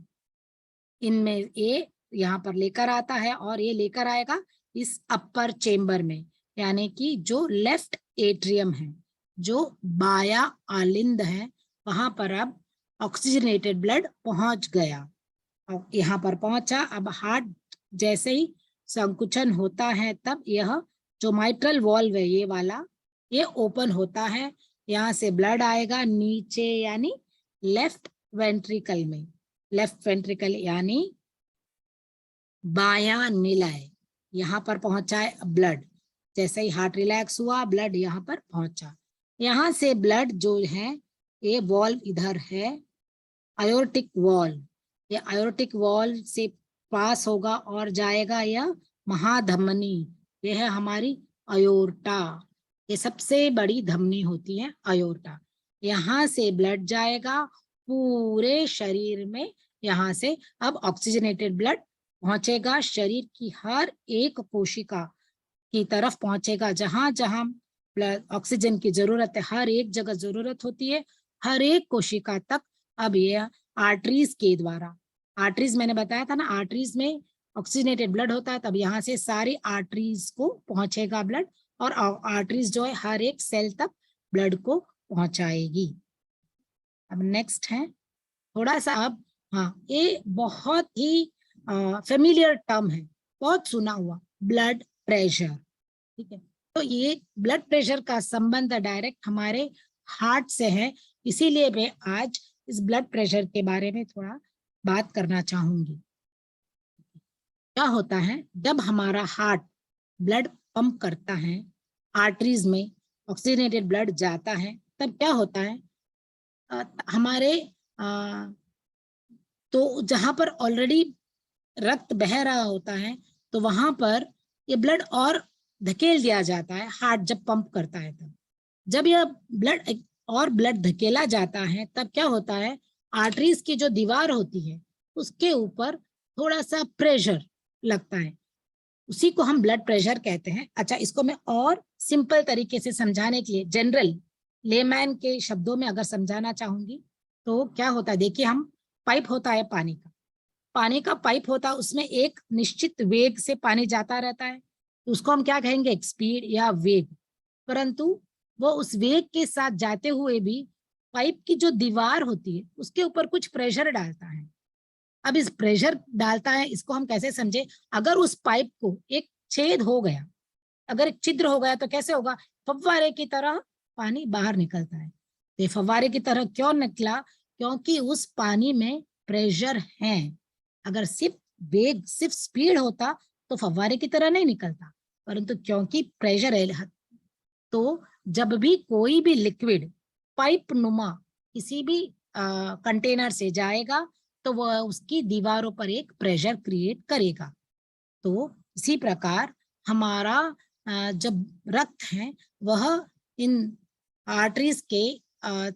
इनमें ये यहाँ पर लेकर आता है, और ये लेकर आएगा इस अपर चेम्बर में, यानी कि जो लेफ्ट एट्रियम है, जो बाया आलिंद है, वहां पर अब ऑक्सीजनेटेड ब्लड पहुंच गया, यहाँ पर पहुंचा। अब हार्ट जैसे ही संकुचन होता है तब यह जो माइट्रल वॉल्व है ये वाला, ये ओपन होता है। यहाँ से ब्लड आएगा नीचे, यानी लेफ्ट वेंट्रिकल में, लेफ्ट वेंट्रिकल यानी बायां निलय, यहाँ पर पहुंचा है ब्लड। जैसे ही हार्ट रिलैक्स हुआ, ब्लड यहाँ पर पहुंचा। यहाँ से ब्लड जो है ये वॉल्व इधर है आयोर्टिक वॉल्व, ये आयोर्टिक वॉल्व से पास होगा और जाएगा यह महाधमनी, ये है हमारी अयोर्टा, ये सबसे बड़ी धमनी होती है अयोर्टा। यहाँ से ब्लड जाएगा पूरे शरीर में, यहाँ से अब ऑक्सीजनेटेड ब्लड पहुंचेगा शरीर की हर एक कोशिका की तरफ पहुंचेगा, जहां जहां ऑक्सीजन की जरूरत है, हर एक जगह जरूरत होती है, हर एक कोशिका तक। अब ये आर्टरीज के द्वारा, आर्टरीज मैंने बताया था ना, आर्टरीज में ऑक्सीजनेटेड ब्लड होता है, तब यहाँ से सारी आर्टरीज को पहुंचेगा ब्लड, और आर्टरीज जो है हर एक सेल तक ब्लड को पहुंचाएगी। अब नेक्स्ट है थोड़ा सा, अब हाँ, ये बहुत ही फेमिलियर टर्म है, बहुत सुना हुआ, ब्लड प्रेशर। ठीक है, तो ये ब्लड प्रेशर का संबंध डायरेक्ट हमारे हार्ट से है, इसीलिए मैं आज इस ब्लड प्रेशर के बारे में थोड़ा बात करना चाहूंगी। क्या होता है जब हमारा हार्ट ब्लड पंप करता है, आर्टरीज में ऑक्सीजनेटेड ब्लड जाता है, तब क्या होता है हमारे तो जहां पर ऑलरेडी रक्त बह रहा होता है, तो वहां पर ये ब्लड और धकेल दिया जाता है, हार्ट जब पंप करता है तब। जब यह ब्लड धकेला जाता है, तब क्या होता है आर्टरीज की जो दीवार होती है उसके ऊपर थोड़ा सा प्रेशर लगता है, उसी को हम ब्लड प्रेशर कहते हैं। अच्छा, इसको मैं और सिंपल तरीके से समझाने के लिए, जनरल लेमैन के शब्दों में अगर समझाना चाहूंगी, तो क्या होता है, देखिए हम पाइप होता है पानी का पाइप होता है, उसमें एक निश्चित वेग से पानी जाता रहता है, तो उसको हम क्या कहेंगे, एक स्पीड या वेग। परंतु वो उस वेग के साथ जाते हुए भी पाइप की जो दीवार होती है उसके ऊपर कुछ प्रेशर डालता है। अब इस प्रेशर डालता है, इसको हम कैसे समझे, अगर उस पाइप को एक छेद हो गया, अगर एक छिद्र हो गया, तो कैसे होगा, फव्वारे की तरह पानी बाहर निकलता है। तो ये फव्वारे की तरह क्यों निकला, क्योंकि उस पानी में प्रेशर है। अगर सिर्फ स्पीड होता तो फव्वारे की तरह नहीं निकलता, परंतु क्योंकि प्रेशर है, तो जब भी कोई भी लिक्विड पाइप नुमा किसी भी कंटेनर से जाएगा, तो वह उसकी दीवारों पर एक प्रेशर क्रिएट करेगा। तो इसी प्रकार हमारा जब रक्त है वह इन आर्टरीज के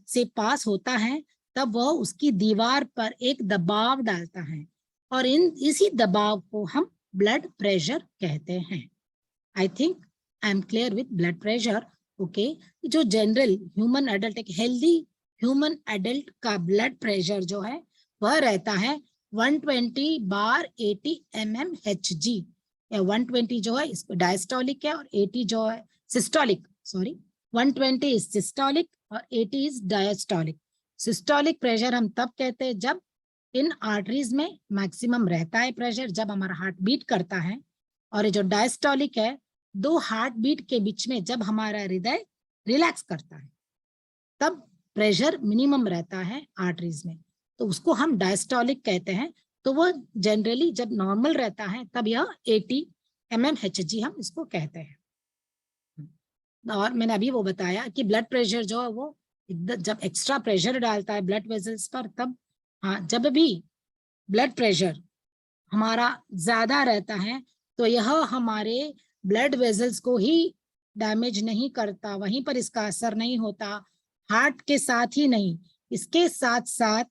से पास होता है, तब वह उसकी दीवार पर एक दबाव डालता है, और इसी दबाव को हम ब्लड प्रेशर कहते हैं। I think I am clear with blood pressure. Okay, जो जनरल ह्यूमन एडल्ट, एक हेल्दी ह्यूमन एडल्ट का ब्लड प्रेशर जो है वह रहता है 120/80 mmHg। 120 जो है इसको डायस्टोलिक है, और 80 जो है सिस्टोलिक, सॉरी 120 इज सिस्टोलिक और 80 इज डायस्टोलिक। सिस्टोलिक प्रेशर हम तब कहते हैं जब इन आर्टरीज में मैक्सिमम रहता है प्रेशर, जब हमारा हार्ट बीट करता है। और ये जो डायस्टोलिक है, दो हार्ट बीट के बीच में जब हमारा हृदय रिलैक्स करता है, तब प्रेशर मिनिमम रहता है आर्टरीज में, तो उसको हम डायस्टोलिक कहते हैं। तो वो जनरली जब नॉर्मल रहता है तब यह 80 mmHg हम इसको कहते हैं। और मैंने अभी वो बताया कि ब्लड प्रेशर जो है वो जब एक्स्ट्रा प्रेशर डालता है ब्लड वेसल्स पर, तब हाँ, जब भी ब्लड प्रेशर हमारा ज्यादा रहता है तो यह हमारे ब्लड वेसल्स को ही डैमेज नहीं करता, वहीं पर इसका असर नहीं होता, हार्ट के साथ ही नहीं, इसके साथ साथ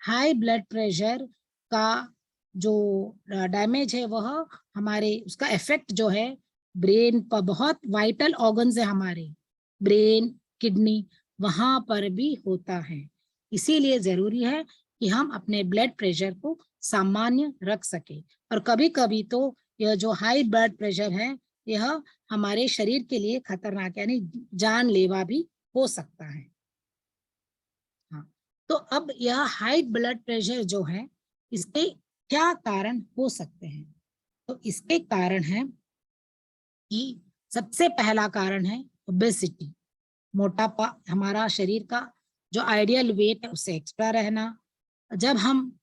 हाई ब्लड प्रेशर का जो डैमेज है वह हमारे, उसका इफेक्ट जो है ब्रेन पर, बहुत वाइटल ऑर्गन्स है हमारे, ब्रेन, किडनी, वहां पर भी होता है। इसीलिए जरूरी है कि हम अपने ब्लड प्रेशर को सामान्य रख सके। और कभी कभी तो यह जो हाई ब्लड प्रेशर है यह हमारे शरीर के लिए खतरनाक यानी जानलेवा भी हो सकता है। हाँ, तो अब यह हाई ब्लड प्रेशर जो है इसके क्या कारण हो सकते हैं, तो इसके कारण है कि सबसे पहला कारण है ओबेसिटी, मोटापा, हमारा शरीर का जो आइडियल वेट है उससे एक्स्ट्रा रहना। जब हम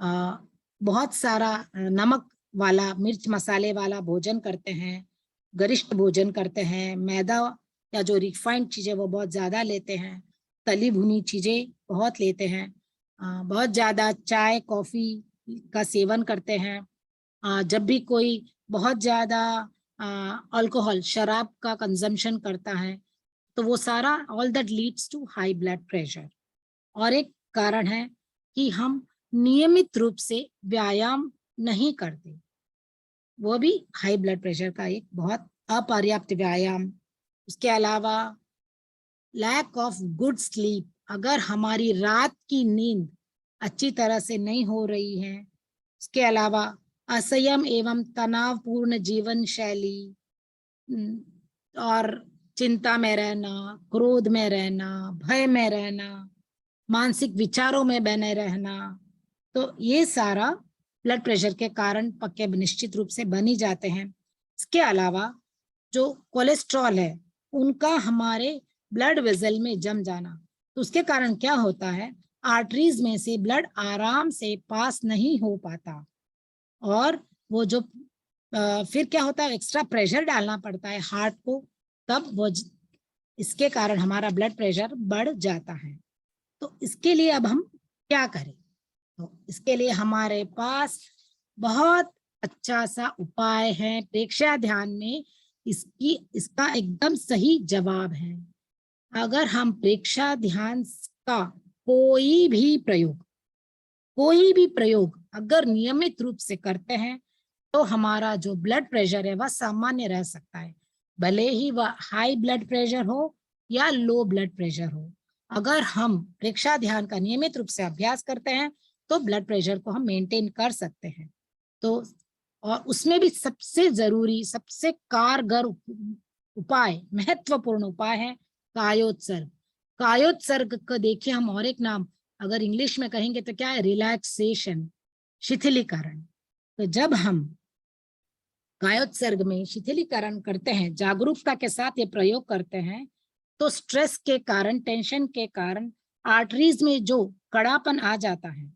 बहुत सारा नमक वाला, मिर्च मसाले वाला भोजन करते हैं, गरिष्ठ भोजन करते हैं, मैदा या जो रिफाइंड चीजें वो बहुत ज्यादा लेते हैं, तली भुनी चीजें बहुत लेते हैं, बहुत ज्यादा चाय कॉफी का सेवन करते हैं, जब भी कोई बहुत ज्यादा अल्कोहल, शराब का कंजम्पशन करता है, तो वो सारा all that leads to high blood pressure. और एक कारण है कि हम नियमित रूप से व्यायाम नहीं करते, वो भी हाई ब्लड प्रेशर का एक बहुत अपर्याप्त व्यायाम। उसके अलावा लैक ऑफ गुड स्लीप, अगर हमारी रात की नींद अच्छी तरह से नहीं हो रही है। इसके अलावा असंयम एवं तनावपूर्ण जीवन शैली, और चिंता में रहना, क्रोध में रहना, भय में रहना, मानसिक विचारों में बने रहना, तो ये सारा ब्लड प्रेशर के कारण पक्के निश्चित रूप से बन ही जाते हैं। इसके अलावा जो कोलेस्ट्रॉल है उनका हमारे ब्लड वेसल में जम जाना, तो उसके कारण क्या होता है, आर्टरीज में से ब्लड आराम से पास नहीं हो पाता, और वो जो फिर क्या होता है, एक्स्ट्रा प्रेशर डालना पड़ता है हार्ट को, तब वो इसके कारण हमारा ब्लड प्रेशर बढ़ जाता है। तो इसके लिए अब हम क्या करें, तो इसके लिए हमारे पास बहुत अच्छा सा उपाय है। प्रेक्षा ध्यान में इसका एकदम सही जवाब है। अगर हम प्रेक्षा ध्यान का कोई भी प्रयोग अगर नियमित रूप से करते हैं, तो हमारा जो ब्लड प्रेशर है वह सामान्य रह सकता है, भले ही वह हाई ब्लड प्रेशर हो या लो ब्लड प्रेशर हो। अगर हम प्रेक्षा ध्यान का नियमित रूप से अभ्यास करते हैं तो ब्लड प्रेशर को हम मेंटेन कर सकते हैं। तो और उसमें भी सबसे जरूरी, सबसे कारगर उपाय, महत्वपूर्ण उपाय है कायोत्सर्ग। कायोत्सर्ग को देखिए हम और एक नाम अगर इंग्लिश में कहेंगे तो क्या है, रिलैक्सेशन, शिथिलीकरण। तो जब हम कायोत्सर्ग में शिथिलीकरण करते हैं, जागरूकता के साथ ये प्रयोग करते हैं, तो स्ट्रेस के कारण, टेंशन के कारण आर्टरीज में जो कड़ापन आ जाता है,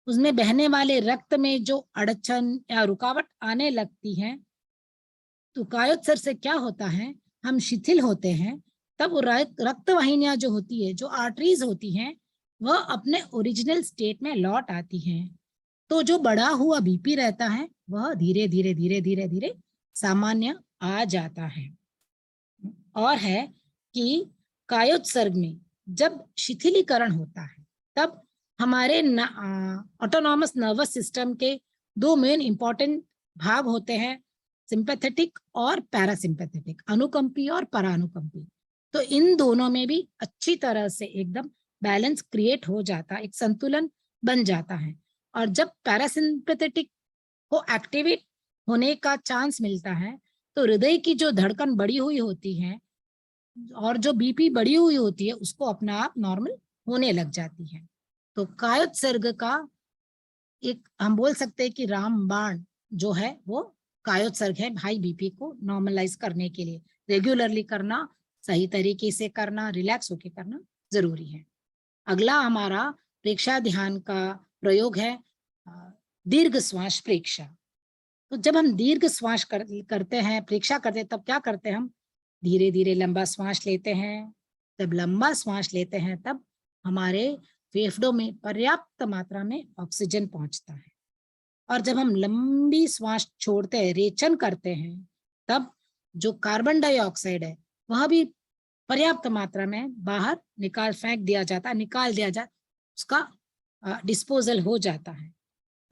उसमें बहने वाले रक्त में जो अड़चन या रुकावट आने लगती है, तो कायोत्सर्ग से क्या होता है, हम शिथिल होते हैं, तब वो रक्त वाहिनियां जो होती है, जो आर्टरीज होती हैं, वह अपने ओरिजिनल स्टेट में लौट आती हैं। तो जो बढ़ा हुआ बीपी रहता है वह धीरे धीरे धीरे धीरे धीरे सामान्य आ जाता है। और है कि कायोत्सर्ग में जब शिथिलीकरण होता है, तब हमारे ऑटोनॉमस नर्वस सिस्टम के दो मेन इंपॉर्टेंट भाग होते हैं, सिंपैथेटिक और पैरासिम्पैथेटिक, अनुकंपी और परानुकंपी। तो इन दोनों में भी अच्छी तरह से एकदम बैलेंस क्रिएट हो जाता है, एक संतुलन बन जाता है। और जब पैरासिम्पैथेटिक को एक्टिवेट होने का चांस मिलता है, तो हृदय की जो धड़कन बढ़ी हुई होती है और जो बीपी बढ़ी हुई होती है उसको अपना आप नॉर्मल होने लग जाती है। तो कायोत्सर्ग का एक हम बोल सकते हैं कि रामबाण जो है वो कायोत्सर्ग है, हाई बीपी को नॉर्मलाइज करने के लिए रेगुलरली करना, सही तरीके से करना, रिलैक्स होके करना जरूरी है। अगला हमारा प्रेक्षा ध्यान का प्रयोग है दीर्घ श्वास प्रेक्षा। तो जब हम दीर्घ श्वास करते हैं, प्रेक्षा करते हैं, तब क्या करते हैं, हम धीरे धीरे लंबा श्वास लेते हैं। जब लंबा श्वास लेते हैं तब हमारे फेफड़ों में पर्याप्त मात्रा में ऑक्सीजन पहुंचता है, और जब हम लंबी श्वास छोड़ते हैं, रेचन करते हैं, तब जो कार्बन डाइऑक्साइड है वह भी पर्याप्त मात्रा में बाहर फेंक दिया जाता है, निकाल दिया जाता, उसका डिस्पोजल हो जाता है।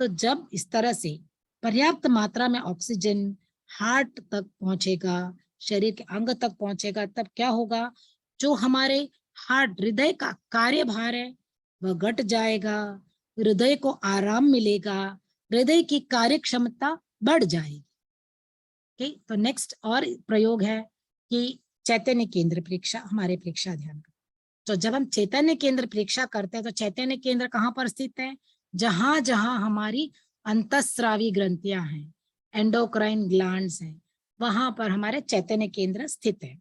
तो जब इस तरह से पर्याप्त मात्रा में ऑक्सीजन हार्ट तक पहुंचेगा, शरीर के अंग तक पहुंचेगा, तब क्या होगा, जो हमारे हार्ट, हृदय का कार्यभार है वह घट जाएगा, हृदय को आराम मिलेगा, हृदय की कार्य क्षमता बढ़ जाएगी। ठीक, तो नेक्स्ट और प्रयोग है कि चैतन्य केंद्र प्रेक्षा, हमारे प्रेक्षा ध्यान का। तो जब हम चैतन्य केंद्र प्रेक्षा करते हैं, तो चैतन्य केंद्र कहाँ पर स्थित है, जहां जहां हमारी अंतःस्रावी ग्रंथियां हैं, एंडोक्राइन ग्लैंड्स हैं, वहां पर हमारे चैतन्य केंद्र स्थित है।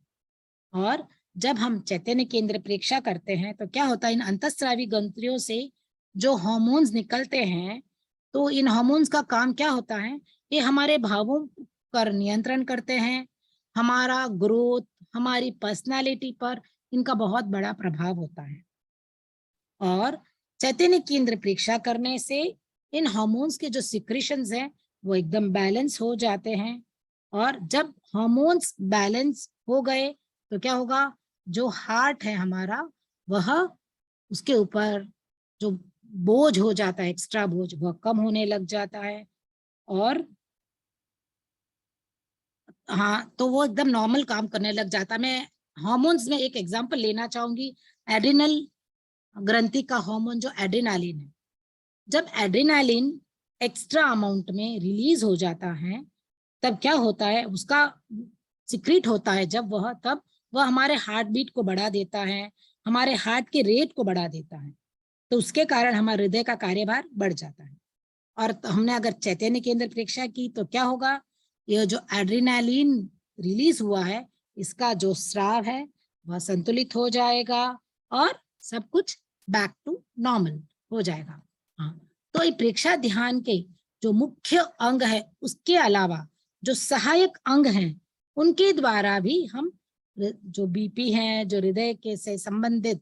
और जब हम चैतन्य केंद्र प्रेक्षा करते हैं तो क्या होता है, इन अंतःस्रावी ग्रंथियों से जो हार्मोन्स निकलते हैं, तो इन हार्मोन्स का काम क्या होता है, ये हमारे भावों पर नियंत्रण करते हैं, हमारा ग्रोथ, हमारी पर्सनालिटी पर इनका बहुत बड़ा प्रभाव होता है। और चैतन्य केंद्र प्रेक्षा करने से इन हार्मोन्स के जो सिक्रेशंस हैं वो एकदम बैलेंस हो जाते हैं, और जब हार्मोन्स बैलेंस हो गए तो क्या होगा, जो हार्ट है हमारा वह, उसके ऊपर जो बोझ हो जाता है, एक्स्ट्रा बोझ, वह कम होने लग जाता है। और हाँ, तो वो एकदम नॉर्मल काम करने लग जाता है। मैं हार्मोन्स में एक एग्जांपल लेना चाहूंगी, एड्रिनल ग्रंथि का हार्मोन जो एड्रेनालिन है। जब एड्रेनालिन एक्स्ट्रा अमाउंट में रिलीज हो जाता है तब क्या होता है, उसका सिक्रीट होता है जब वह, तब वह हमारे हार्ट बीट को बढ़ा देता है, हमारे हार्ट के रेट को बढ़ा देता है। तो उसके कारण हमारे हृदय का कार्यभार बढ़ जाता है। और तो हमने अगर चैतन्य केंद्र परीक्षा की तो क्या होगा, यह जो एड्रेनालिन रिलीज हुआ है इसका जो स्राव है वह संतुलित हो जाएगा और सब कुछ बैक टू नॉर्मल हो जाएगा। हाँ, तो ये परीक्षा ध्यान के जो मुख्य अंग है उसके अलावा जो सहायक अंग हैं उनके द्वारा भी हम जो बीपी है, जो हृदय के से संबंधित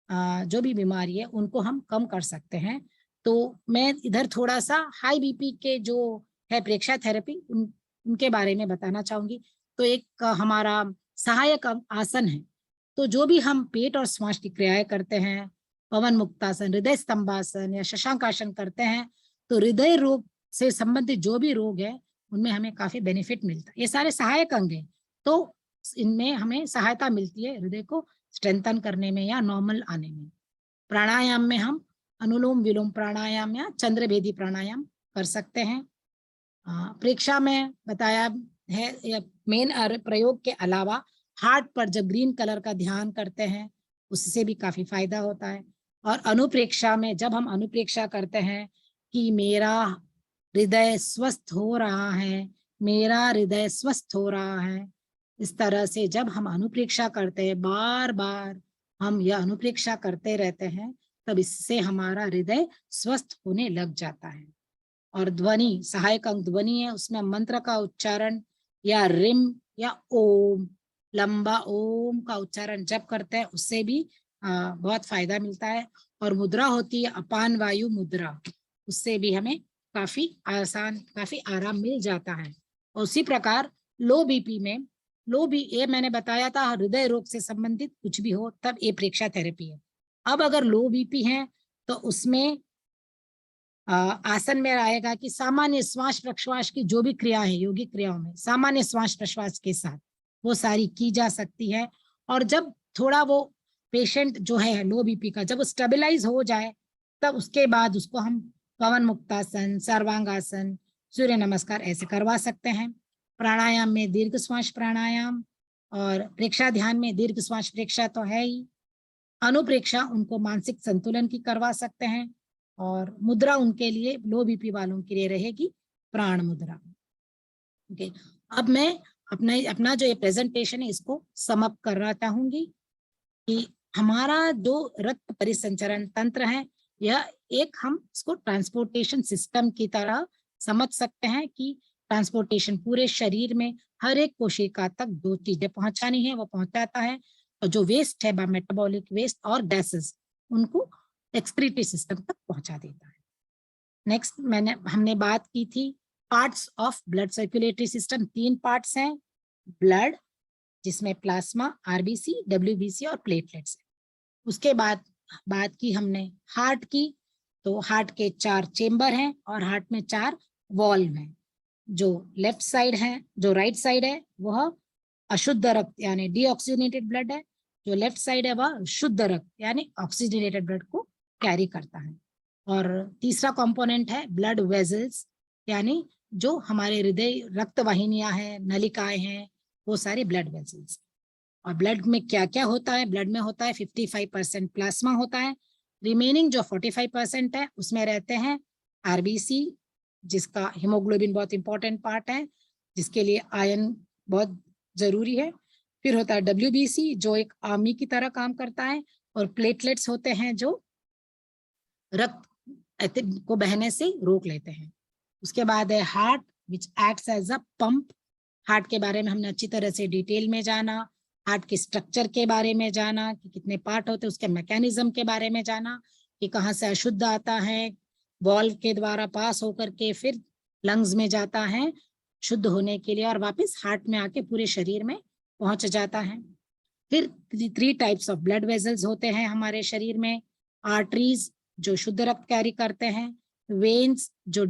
जो भी बीमारी है उनको हम कम कर सकते हैं। तो मैं इधर थोड़ा सा हाई बीपी के जो है प्रेक्षा थेरेपी उनके बारे में बताना चाहूंगी। तो एक हमारा सहायक आसन है, तो जो भी हम पेट और श्वास की क्रियाएं करते हैं, पवन मुक्तासन, हृदय स्तंभासन या शशांकासन करते हैं, तो हृदय रोग से संबंधित जो भी रोग है उनमें हमें काफी बेनिफिट मिलता है। ये सारे सहायक अंग हैं, तो इनमें हमें सहायता मिलती है हृदय को स्ट्रेंथन करने में या नॉर्मल आने में। प्राणायाम में हम अनुलोम विलोम प्राणायाम या चंद्रभेदी प्राणायाम कर सकते हैं। परीक्षा में बताया है, मेन प्रयोग के अलावा हार्ट पर जब ग्रीन कलर का ध्यान करते हैं उससे भी काफी फायदा होता है। और अनुप्रेक्षा में जब हम अनुप्रेक्षा करते हैं कि मेरा हृदय स्वस्थ हो रहा है, मेरा हृदय स्वस्थ हो रहा है, इस तरह से जब हम अनुप्रेक्षा करते हैं, बार बार हम यह अनुप्रेक्षा करते रहते हैं, तब इससे हमारा हृदय स्वस्थ होने लग जाता है। और ध्वनि, सहायक अंग ध्वनि है, उसमें मंत्र का उच्चारण या रिम या ओम, लंबा ओम का उच्चारण जब करते हैं उससे भी बहुत फायदा मिलता है। और मुद्रा होती है अपान वायु मुद्रा, उससे भी हमें काफी आसान, काफी आराम मिल जाता है। और उसी प्रकार लो बीपी में, ये मैंने बताया था हृदय रोग से संबंधित कुछ भी हो तब ये प्रेक्षा थेरेपी है। अब अगर लो बीपी है तो उसमें आसन में आएगा कि सामान्य श्वास प्रश्वास की जो भी क्रिया है, योगिक क्रियाओं में सामान्य श्वास प्रश्वास के साथ वो सारी की जा सकती है। और जब थोड़ा वो पेशेंट जो है लो बीपी का जब स्टेबलाइज हो जाए तब उसके बाद उसको हम पवन मुक्तासन, सर्वांगासन, सूर्य नमस्कार ऐसे करवा सकते हैं। प्राणायाम में दीर्घ श्वास प्राणायाम और प्रेक्षा ध्यान में दीर्घ श्वास प्रेक्षा तो है ही, अनुप्रेक्षा उनको मानसिक संतुलन की करवा सकते हैं। और मुद्रा उनके लिए लो बीपी वालों के लिए रहेगी प्राण मुद्रा। ओके, अब मैं अपना जो ये प्रेजेंटेशन है इसको समअप करना चाहूंगी कि हमारा जो रक्त परिसंचरण तंत्र है यह एक, हम इसको ट्रांसपोर्टेशन सिस्टम की तरह समझ सकते हैं कि ट्रांसपोर्टेशन पूरे शरीर में हर एक कोशिका तक दो चीजें पहुंचानी है वो पहुंचाता है, और जो वेस्ट है मेटाबॉलिक वेस्ट और गैसेस उनको एक्सक्रीटरी सिस्टम तक पहुंचा देता है। नेक्स्ट हमने बात की थी parts of blood circulatory system. 3 parts हैं, ब्लड जिसमें प्लाज्मा, आरबीसी, डब्ल्यूबीसी और प्लेटलेट्स। उसके बाद बात की हमने हार्ट की, तो हार्ट के 4 चेंबर हैं और हार्ट में 4 वॉल्व हैं। जो लेफ्ट साइड है, जो राइट साइड है वह अशुद्ध रक्त यानी डीऑक्सीजनेटेड ब्लड है, जो लेफ्ट साइड है वह शुद्ध रक्त यानी ऑक्सीजनेटेड ब्लड को कैरी करता है। और तीसरा कंपोनेंट है ब्लड वेजल्स, यानी जो हमारे हृदय रक्त वाहिनियां हैं, नलिकाएं हैं, वो सारी ब्लड वेजल्स। और ब्लड में क्या क्या होता है, ब्लड में होता है 55% प्लाज्मा होता है, रिमेनिंग जो 45% है उसमें रहते हैं आरबीसी, जिसका हीमोग्लोबिन बहुत इंपॉर्टेंट पार्ट है, जिसके लिए आयरन बहुत जरूरी है। फिर होता है डब्ल्यूबीसी जो एक आर्मी की तरह काम करता है, और प्लेटलेट्स होते हैं जो रक्त को बहने से रोक लेते हैं। उसके बाद है heart which acts as a pump. Heart के बारे में हमने अच्छी तरह से डिटेल में जाना, हार्ट के स्ट्रक्चर के बारे में जाना कि कितने पार्ट होते हैं, उसके मैकेनिज्म के बारे में जाना कि कहाँ से अशुद्ध आता है, वॉल्व के द्वारा पास होकर के फिर लंग्स में जाता है, शुद्ध होने के लिए और वापस हार्ट में आके पूरे शरीर में पहुंच जाता है। फिर 3 टाइप्स ऑफ ब्लड वेजल्स होते हैं हमारे शरीर में। आर्टरीज जो शुद्ध रक्त कैरी करते हैं, वेन्स जो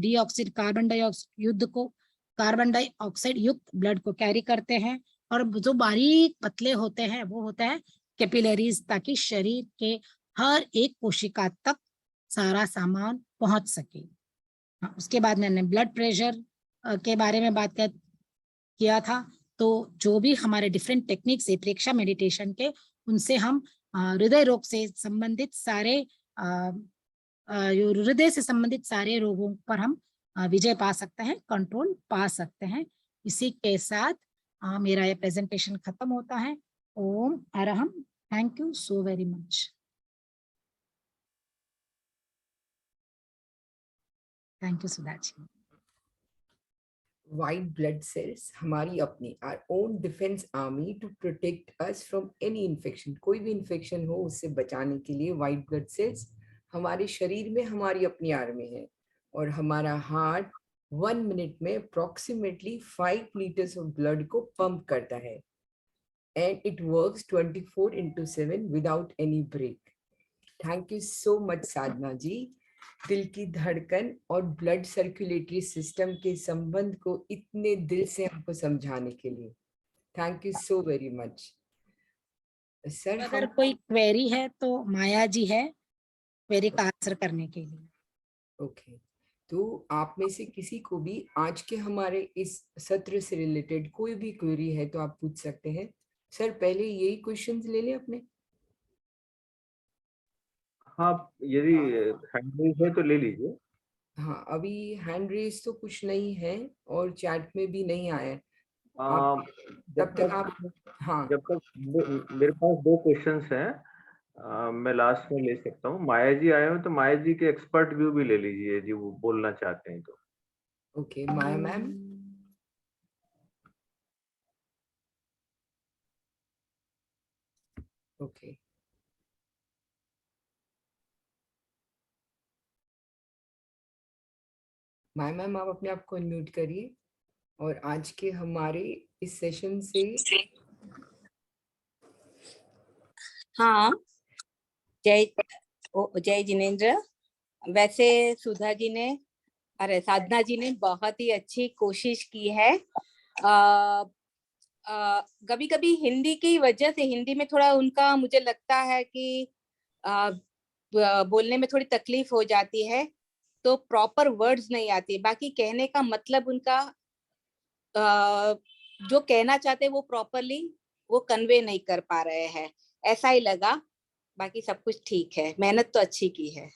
कार्बन डाइऑक्साइड युक्त ब्लड को कैरी करते हैं, और जो बारीक पतले होते हैं वो होता है कैपिलरीज, ताकि शरीर के हर एक कोशिका तक सारा सामान पहुंच सके। उसके बाद मैंने ब्लड प्रेशर के बारे में बात किया था। तो जो भी हमारे डिफरेंट टेक्निक्स है प्रेक्षा मेडिटेशन के, उनसे हम हृदय रोग से संबंधित सारे हृदय से संबंधित सारे रोगों पर हम विजय पा सकते हैं, कंट्रोल पा सकते हैं। इसी के साथ मेरा ये प्रेजेंटेशन खत्म होता है। ओम अरहम। Thank you so very much. Thank you Sudha ji. White blood cells हमारी अपनी our own defense army to protect us from any infection। कोई भी infection हो उससे बचाने के लिए white blood cells हमारे शरीर में हमारी अपनी आर्मी है। और हमारा हार्ट 1 मिनट में अप्रोक्सीमेटली 5 liters of blood को पंप करता है। And it works 24/7 without any break। Thank you so much साधना जी, दिल की धड़कन और ब्लड सर्कुलेटरी सिस्टम के संबंध को इतने दिल से हमको समझाने के लिए। Thank you so very much sir. अगर कोई क्वेरी है तो माया जी है क्वेरी का आंसर करने के लिए। ओके, तो आप में से किसी को भी आज के हमारे इस सत्र से रिलेटेड कोई भी क्वेरी है तो आप पूछ सकते हैं। सर पहले यही क्वेश्चंस ले लें अपने। हाँ, यदि हैंड रेज है तो ले लीजिए। हाँ, अभी हैंड रेज तो कुछ नहीं है और चैट में भी नहीं आया है। जब तब तक आप, हाँ जब तक मेरे पास 2 क्वेश्चंस हैं, मैं लास्ट में ले सकता हूँ। माया जी आए हो तो माया जी के एक्सपर्ट व्यू भी ले लीजिए जी, वो बोलना चाहते हैं तो। ओके माया मैम। ओके माया मैम, आप अपने आप को अनम्यूट करिए और आज के हमारे इस सेशन से। हाँ, जय जिनेंद्र। वैसे सुधा जी ने, अरे साधना जी ने बहुत ही अच्छी कोशिश की है। कभी कभी हिंदी की वजह से हिंदी में थोड़ा उनका मुझे लगता है कि बोलने में थोड़ी तकलीफ हो जाती है, तो प्रॉपर वर्ड्स नहीं आती। बाकी कहने का मतलब उनका जो कहना चाहते वो प्रॉपरली वो कन्वे नहीं कर पा रहे हैं, ऐसा ही लगा। बाकी सब कुछ ठीक है, मेहनत तो अच्छी की है।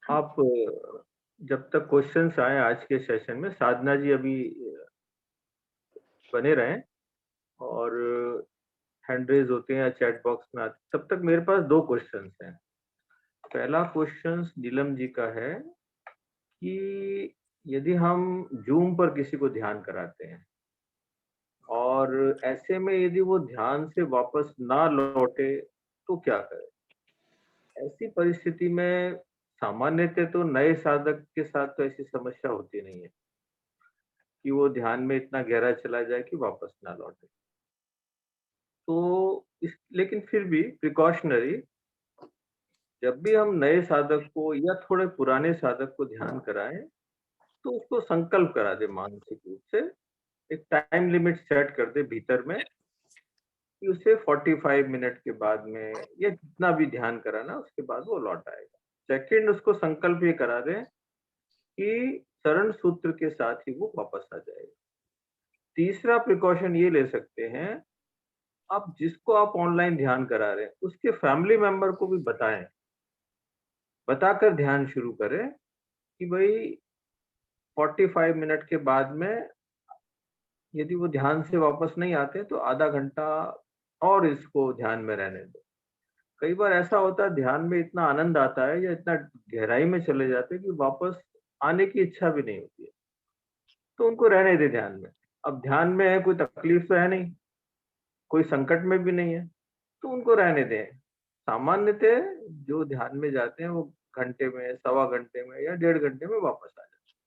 आप जब तक क्वेश्चंस आए आज के सेशन में, साधना जी अभी बने रहें और हैंड रेज होते हैं या चैट बॉक्स में आते, तब तक मेरे पास 2 क्वेश्चंस हैं। पहला क्वेश्चन नीलम जी का है कि यदि हम जूम पर किसी को ध्यान कराते हैं और ऐसे में यदि वो ध्यान से वापस ना लौटे तो क्या करें? ऐसी परिस्थिति में सामान्यतः तो नए साधक के साथ तो ऐसी समस्या होती नहीं है कि वो ध्यान में इतना गहरा चला जाए कि वापस ना लौटे। तो लेकिन फिर भी प्रिकॉशनरी, जब भी हम नए साधक को या थोड़े पुराने साधक को ध्यान कराएं तो उसको संकल्प करा दे मानसिक रूप से, एक टाइम लिमिट सेट कर दे भीतर में कि उसे 45 मिनट के बाद में या जितना भी ध्यान कराना उसके बाद वो लौट आएगा। सेकंड, उसको संकल्प ये करा दें कि शरण सूत्र के साथ ही वो वापस आ जाएगा। तीसरा प्रिकॉशन ये ले सकते हैं, आप जिसको आप ऑनलाइन ध्यान करा रहे हैं उसके फैमिली मेंबर को भी बताएं, बताकर ध्यान शुरू करें कि भाई 45 मिनट के बाद में यदि वो ध्यान से वापस नहीं आते तो आधा घंटा और इसको ध्यान में रहने दो। कई बार ऐसा होता है ध्यान में इतना आनंद आता है या इतना गहराई में चले जाते हैं कि वापस आने की इच्छा भी नहीं होती है, तो उनको रहने दे ध्यान में। अब ध्यान में है, कोई तकलीफ तो है नहीं, कोई संकट में भी नहीं है, तो उनको रहने दें। सामान्यतः जो ध्यान में जाते हैं वो घंटे में, सवा घंटे में या 1.5 घंटे में वापस आ जाते हैं।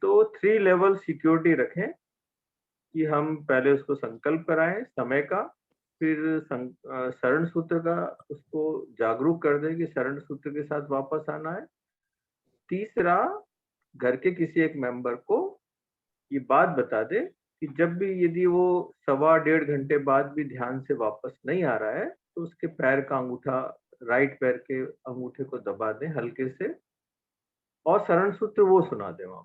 तो 3 लेवल सिक्योरिटी रखें कि हम पहले उसको संकल्प कराएं समय का, फिर शरण सूत्र का उसको जागरूक कर दें कि शरण सूत्र के साथ वापस आना है। तीसरा, घर के किसी एक मेंबर को ये बात बता दे कि जब भी यदि वो सवा 1.5 घंटे बाद भी ध्यान से वापस नहीं आ रहा है तो उसके पैर का अंगूठा, राइट पैर के अंगूठे को दबा दें हल्के से और शरण सूत्र वो सुना दें वहां,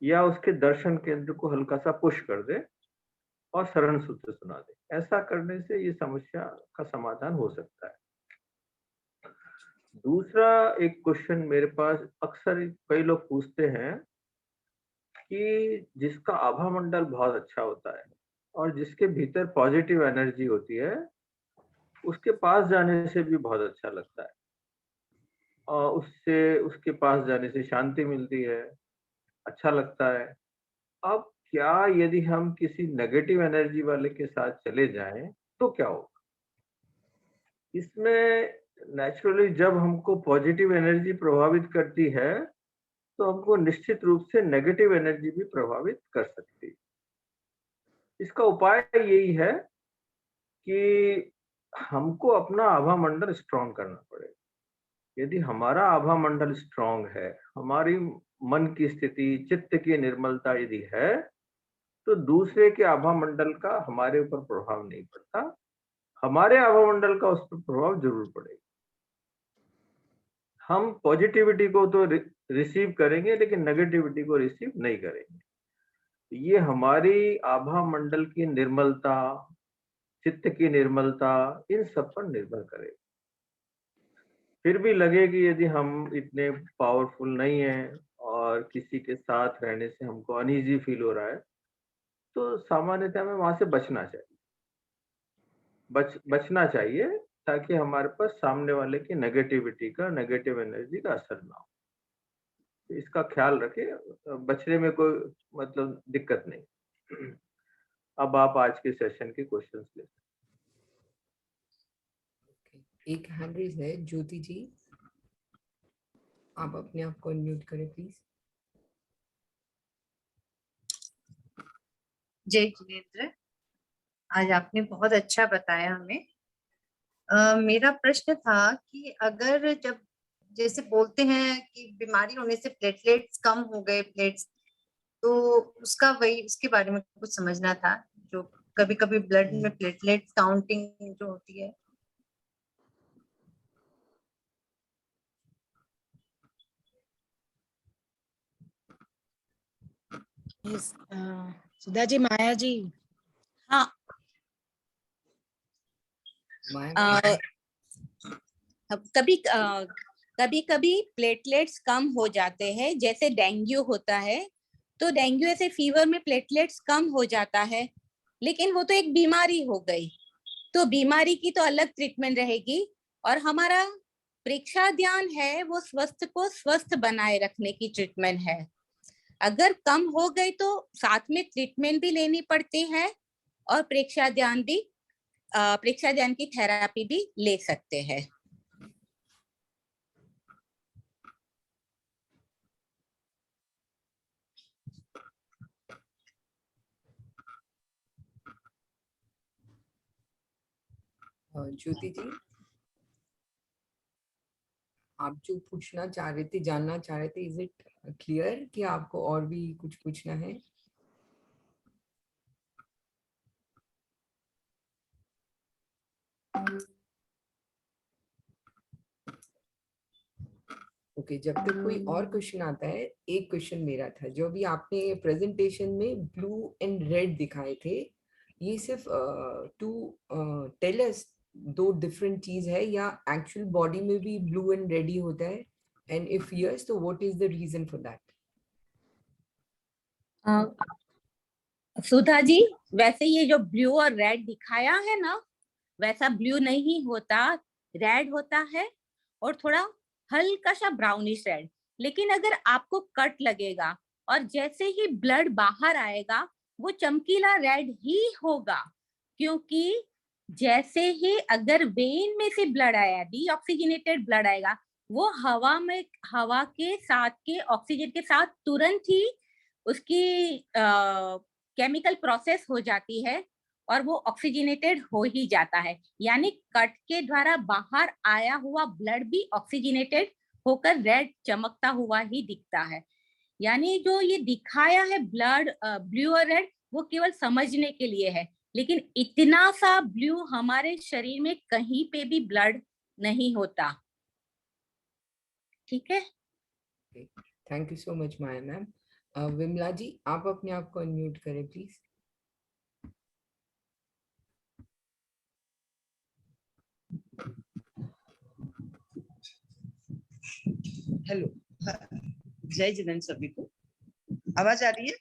या उसके दर्शन केंद्र को हल्का सा पुश कर दे और शरण सूत्र सुना दे। ऐसा करने से ये समस्या का समाधान हो सकता है। दूसरा एक क्वेश्चन मेरे पास अक्सर कई लोग पूछते हैं कि जिसका आभा मंडल बहुत अच्छा होता है और जिसके भीतर पॉजिटिव एनर्जी होती है, उसके पास जाने से भी बहुत अच्छा लगता है और उसके पास जाने से शांति मिलती है, अच्छा लगता है। अब क्या यदि हम किसी नेगेटिव एनर्जी वाले के साथ चले जाएं तो क्या होगा? इसमें नेचुरली जब हमको पॉजिटिव एनर्जी प्रभावित करती है तो हमको निश्चित रूप से नेगेटिव एनर्जी भी प्रभावित कर सकती है। इसका उपाय यही है कि हमको अपना आभा मंडल स्ट्रांग करना पड़ेगा। यदि हमारा आभा मंडल स्ट्रांग है, हमारी मन की स्थिति, चित्त की निर्मलता यदि है, तो दूसरे के आभा मंडल का हमारे ऊपर प्रभाव नहीं पड़ता, हमारे आभा मंडल का उस पर प्रभाव जरूर पड़ेगा। हम पॉजिटिविटी को तो रिसीव करेंगे लेकिन नेगेटिविटी को रिसीव नहीं करेंगे। ये हमारी आभा मंडल की निर्मलता, चित्त की निर्मलता, इन सब पर निर्भर करेगा। फिर भी लगे कि यदि हम इतने पावरफुल नहीं हैं और किसी के साथ रहने से हमको अनईजी फील हो रहा है, तो सामान्यतः हमें वहां से बचना चाहिए। बचना चाहिए ताकि हमारे पास सामने वाले की नेगेटिविटी का, नेगेटिव एनर्जी का असर ना हो। तो इसका ख्याल रखें, बचने में कोई मतलब दिक्कत नहीं। अब आप आज के सेशन के क्वेश्चंस ले। एक हैंड रेज है, ज्योति जी, आप अपने आप को अनम्यूट करें प्लीज। जय जिनेंद्र, आज आपने बहुत अच्छा बताया हमें। मेरा प्रश्न था कि अगर जब जैसे बोलते हैं कि बीमारी होने से प्लेटलेट्स कम हो गए, प्लेट्स, तो उसके बारे में कुछ समझना था। जो कभी कभी ब्लड में प्लेटलेट्स काउंटिंग जो होती है। सुधा जी, माया जी। हाँ, कभी कभी प्लेटलेट्स कम हो जाते हैं, जैसे डेंगू होता है तो डेंगू ऐसे फीवर में प्लेटलेट्स कम हो जाता है, लेकिन वो तो एक बीमारी हो गई, तो बीमारी की तो अलग ट्रीटमेंट रहेगी। और हमारा प्रेक्षा ध्यान है वो स्वस्थ को स्वस्थ बनाए रखने की ट्रीटमेंट है। अगर कम हो गई तो साथ में ट्रीटमेंट भी लेनी पड़ती है और प्रेक्षा ध्यान की थेरेपी भी ले सकते हैं। ज्योति जी, आप जो पूछना चाह रहे थे, जानना चाह रहे थे, इज इट क्लियर कि आपको और भी कुछ पूछना है? ओके, जब तक कोई और क्वेश्चन आता है, एक क्वेश्चन मेरा था। जो भी आपने प्रेजेंटेशन में ब्लू एंड रेड दिखाए थे, ये सिर्फ टू टेल अस दो डिफरेंट चीज है या एक्चुअल बॉडी में भी ब्लू एंड रेड ही होता है? एंड इफ यस, तो what is the reason for that? Sudha ji, वैसे ये जो ब्लू और रेड दिखाया है ना, वैसा ब्लू नहीं होता, रेड होता है और थोड़ा हल्का सा ब्राउनिश रेड। लेकिन अगर आपको कट लगेगा और जैसे ही ब्लड बाहर आएगा वो चमकीला रेड ही होगा, क्योंकि जैसे ही अगर वेन में से ब्लड आया, डीऑक्सीजनेटेड ब्लड आएगा, वो हवा के साथ के ऑक्सीजन के साथ तुरंत ही उसकी केमिकल प्रोसेस हो जाती है और वो ऑक्सीजनेटेड हो ही जाता है। यानी कट के द्वारा बाहर आया हुआ ब्लड भी ऑक्सीजनेटेड होकर रेड चमकता हुआ ही दिखता है। यानी जो ये दिखाया है ब्लड ब्लू और रेड, वो केवल समझने के लिए है, लेकिन इतना सा ब्लू हमारे शरीर में कहीं पे भी ब्लड नहीं होता। ठीक है, thank you so much Maya ma'am. Vimla ji, आप अपने आप को अनम्यूट करें प्लीज। हेलो, जय जिनेंद्र सभी को। आवाज आ रही है?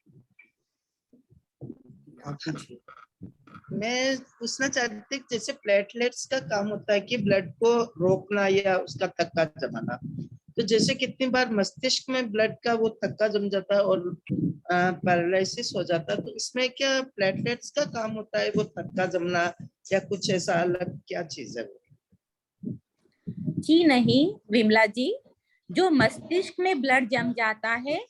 आप पूछिए। मैं पूछना चाहती थी, जैसे प्लेटलेट्स का काम होता है कि ब्लड को रोकना या उसका थक्का जमाना, तो जैसे कितनी बार मस्तिष्क में ब्लड का वो थक्का जम जाता है और पैरालिसिस हो जाता है, तो इसमें क्या प्लेटलेट्स का काम होता है वो थक्का जमना, या कुछ ऐसा अलग क्या चीज है? जी नहीं विमला जी, जो मस्तिष्क में ब्लड जम जाता है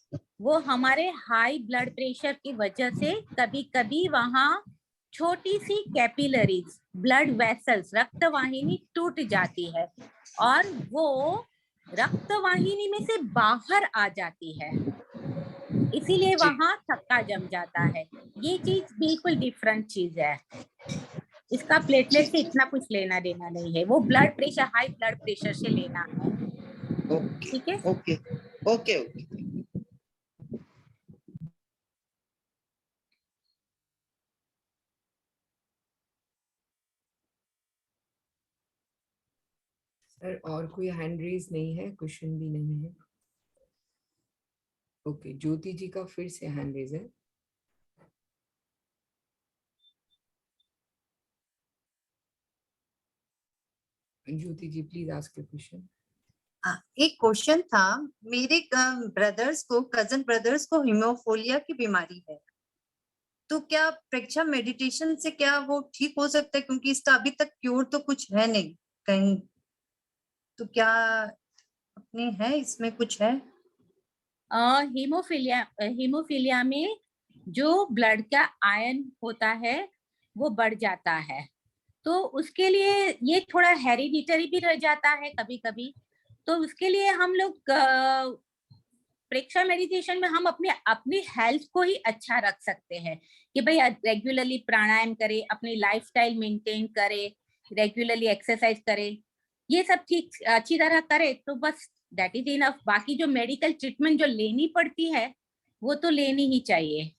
वो हमारे हाई ब्लड प्रेशर की वजह से कभी कभी वहाँ छोटी सी कैपिलरीज, ब्लड वेसल्स, रक्तवाहिनी टूट जाती है और वो रक्तवाहिनी में से बाहर आ जाती है, इसीलिए वहाँ थक्का जम जाता है। ये चीज बिल्कुल डिफरेंट चीज है, इसका प्लेटलेट से इतना कुछ लेना देना नहीं है, वो blood pressure, high blood pressure से लेना है। ठीक है, ओके ओके ओके। सर और कोई हैंड रेज नहीं है, क्वेश्चन भी नहीं है। ओके, ज्योति जी का फिर से हैंड रेज है। ज्योति जी प्लीज आस्क योर क्वेश्चन। एक क्वेश्चन था, मेरे कजन ब्रदर्स को हीमोफिलिया की बीमारी है, तो क्या प्रेक्षा मेडिटेशन से क्या वो ठीक हो सकता है? क्योंकि इसका अभी तक क्योर तो कुछ है नहीं कहीं, तो क्या अपने है इसमें कुछ है? हीमोफीलिया में जो ब्लड का आयन होता है वो बढ़ जाता है, तो उसके लिए ये थोड़ा हेरिडिटरी भी रह जाता है कभी कभी, तो उसके लिए हम लोग प्रेक्षा मेडिटेशन में हम अपनी हेल्थ को ही अच्छा रख सकते हैं कि भाई रेगुलरली प्राणायाम करे, अपनी लाइफस्टाइल मेंटेन करे, रेगुलरली एक्सरसाइज करे, ये सब ठीक अच्छी तरह करे तो बस दैट इज इनफ। बाकी जो मेडिकल ट्रीटमेंट जो लेनी पड़ती है वो तो लेनी ही चाहिए।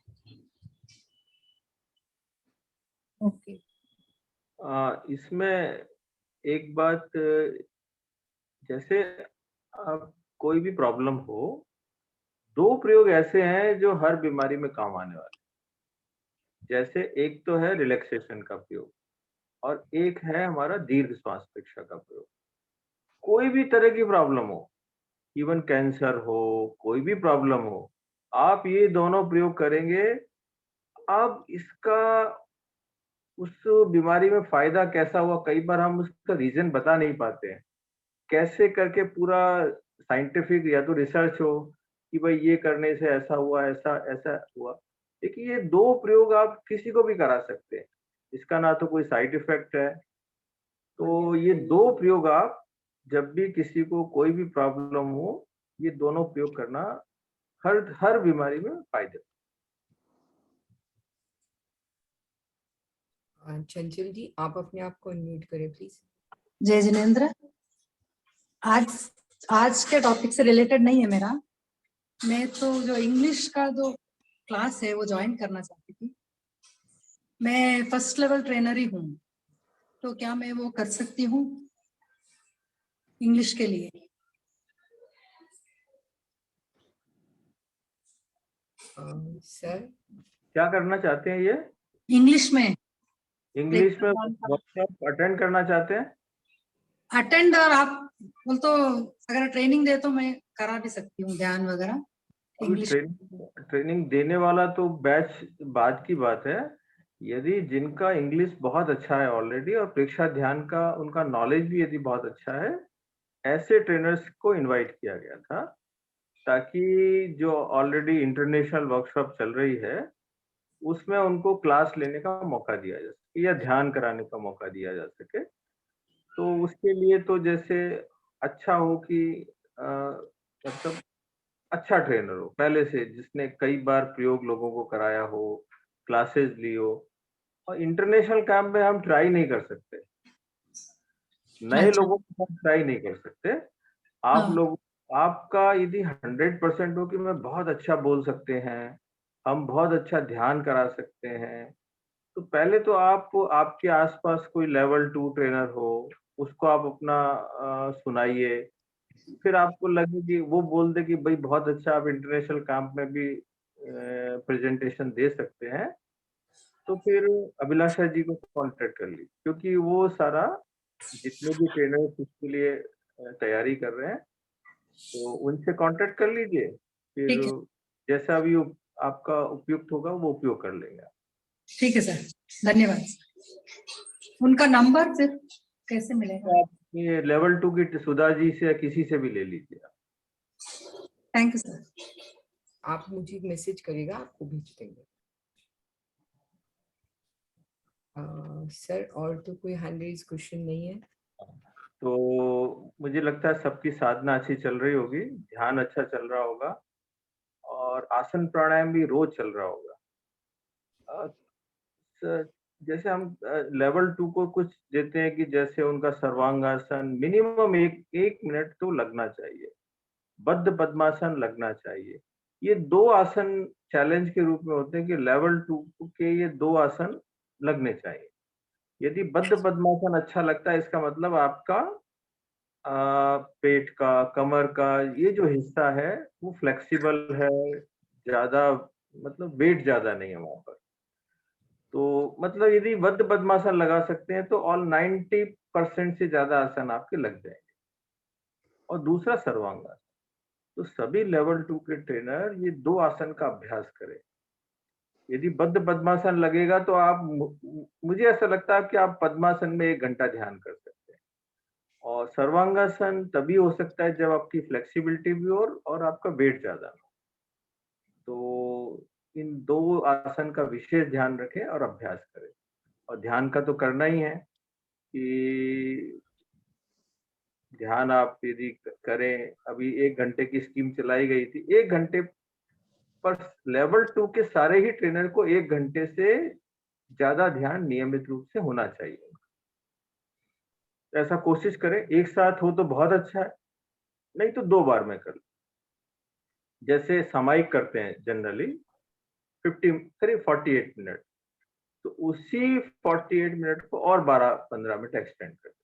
ओके। इसमें एक बात, जैसे अब कोई भी प्रॉब्लम हो, दो प्रयोग ऐसे हैं जो हर बीमारी में काम आने वाले। जैसे एक तो है रिलैक्सेशन का प्रयोग और एक है हमारा दीर्घ श्वास प्रक्रिया का प्रयोग। कोई भी तरह की प्रॉब्लम हो, इवन कैंसर हो, कोई भी प्रॉब्लम हो, आप ये दोनों प्रयोग करेंगे। अब इसका उस बीमारी में फायदा कैसा हुआ, कई बार हम उसका रीजन बता नहीं पाते हैं। कैसे करके पूरा साइंटिफिक या तो रिसर्च हो कि भाई ये करने से ऐसा हुआ, ऐसा ऐसा हुआ। देखिए, ये दो प्रयोग आप किसी को भी करा सकते हैं, इसका ना तो कोई साइड इफेक्ट है। तो ये दो प्रयोग आप जब भी किसी को कोई भी प्रॉब्लम हो, ये दोनों प्रयोग करना हर बीमारी में फायदे। चंचल जी, आप अपने आप को अनम्यूट करें प्लीज। जय जिनेंद्र। आज के टॉपिक से रिलेटेड नहीं है मेरा, मैं तो जो इंग्लिश का जो क्लास है वो ज्वाइन करना चाहती थी। मैं फर्स्ट लेवल ट्रेनर ही हूँ, तो क्या मैं वो कर सकती हूँ इंग्लिश के लिए? सर क्या करना चाहते हैं? ये इंग्लिश में वर्कशॉप अटेंड करना चाहते हैं? अटेंड, और आप बोल तो अगर ट्रेनिंग दे तो मैं करा भी सकती हूँ, ध्यान वगैरह इंग्लिश। ट्रेनिंग देने वाला तो बैच बाद की बात है, यदि जिनका इंग्लिश बहुत अच्छा है ऑलरेडी और प्रेक्षा ध्यान का उनका नॉलेज भी यदि बहुत अच्छा है, ऐसे ट्रेनर्स को इनवाइट किया गया था, ताकि जो ऑलरेडी इंटरनेशनल वर्कशॉप चल रही है उसमें उनको क्लास लेने का मौका दिया जा सके या ध्यान कराने का मौका दिया जा सके। तो उसके लिए तो जैसे अच्छा हो कि मतलब अच्छा ट्रेनर हो पहले से, जिसने कई बार प्रयोग लोगों को कराया हो, क्लासेस ली हो। और इंटरनेशनल कैंप में हम ट्राई नहीं कर सकते, नए अच्छा। लोगों के साथ ट्राई नहीं कर सकते। आप हाँ। लोग आपका यदि 100% हो कि मैं बहुत अच्छा बोल सकते हैं, हम बहुत अच्छा ध्यान करा सकते हैं, तो पहले तो आप आपके आसपास कोई लेवल 2 ट्रेनर हो, उसको आप अपना सुनाइए। फिर आपको लगे कि वो बोल दे कि भाई बहुत अच्छा आप इंटरनेशनल कैंप में भी प्रेजेंटेशन दे सकते हैं, तो फिर अभिलाषा जी को कांटेक्ट कर लीजिए, क्योंकि वो सारा जितने भी ट्रेनर्स इसके लिए तैयारी कर रहे हैं, तो उनसे कांटेक्ट कर लीजिए। फिर ठीक है। जैसा भी आपका उपयुक्त होगा वो उपयोग कर लेंगे। ठीक है सर, धन्यवाद। उनका नंबर फिर कैसे मिलेगा? तो आप ये लेवल 2 की सुधा जी से या किसी से भी ले लीजिए। Thank you sir. आप मुझे एक मैसेज करेगा, आपको भेज देंगे। सर और तो कोई हैंड रेज क्वेश्चन नहीं है। तो मुझे लगता है सबकी साधना अच्छी चल रही होगी, ध्यान अच्छा चल रहा होगा और आसन प्राणायाम भी रोज चल रहा होगा। सर, जैसे हम लेवल 2 को कुछ देते हैं कि जैसे उनका सर्वांगासन मिनिमम एक मिनट तो लगना चाहिए, बद्ध पद्मासन लगना चाहिए। ये 2 आसन चैलेंज के रूप में होते हैं कि लेवल 2 के ये 2 आसन लगने चाहिए। यदि बद्ध पद्मासन अच्छा लगता है, इसका मतलब आपका पेट का, कमर का ये जो हिस्सा है वो फ्लेक्सिबल है, ज्यादा मतलब वेट ज्यादा नहीं है वहां पर। तो मतलब यदि बद्ध पद्मासन लगा सकते हैं तो ऑल 90% से ज्यादा आसन आपके लग जाएंगे। और दूसरा सर्वांगासन, तो सभी लेवल 2 के ट्रेनर ये 2 आसन का अभ्यास करें। यदि बद्ध पद्मासन लगेगा तो आप मुझे ऐसा लगता है कि आप पद्मासन में 1 घंटा ध्यान कर सकते हैं। और सर्वांगासन तभी हो सकता है जब आपकी फ्लेक्सिबिलिटी भी हो और आपका वेट ज्यादा हो। तो इन 2 आसन का विशेष ध्यान रखें और अभ्यास करें। और ध्यान का तो करना ही है कि ध्यान आप यदि करें, अभी 1 घंटे की स्कीम चलाई गई थी, 1 घंटे पर लेवल 2 के सारे ही ट्रेनर को 1 घंटे से ज्यादा ध्यान नियमित रूप से होना चाहिए। ऐसा कोशिश करें, एक साथ हो तो बहुत अच्छा है, नहीं तो 2 बार में कर लें। जैसे सामयिक करते हैं जनरली 50 करीब 48 मिनट, तो उसी 48 मिनट को और 12-15 मिनट एक्सटेंड कर दें।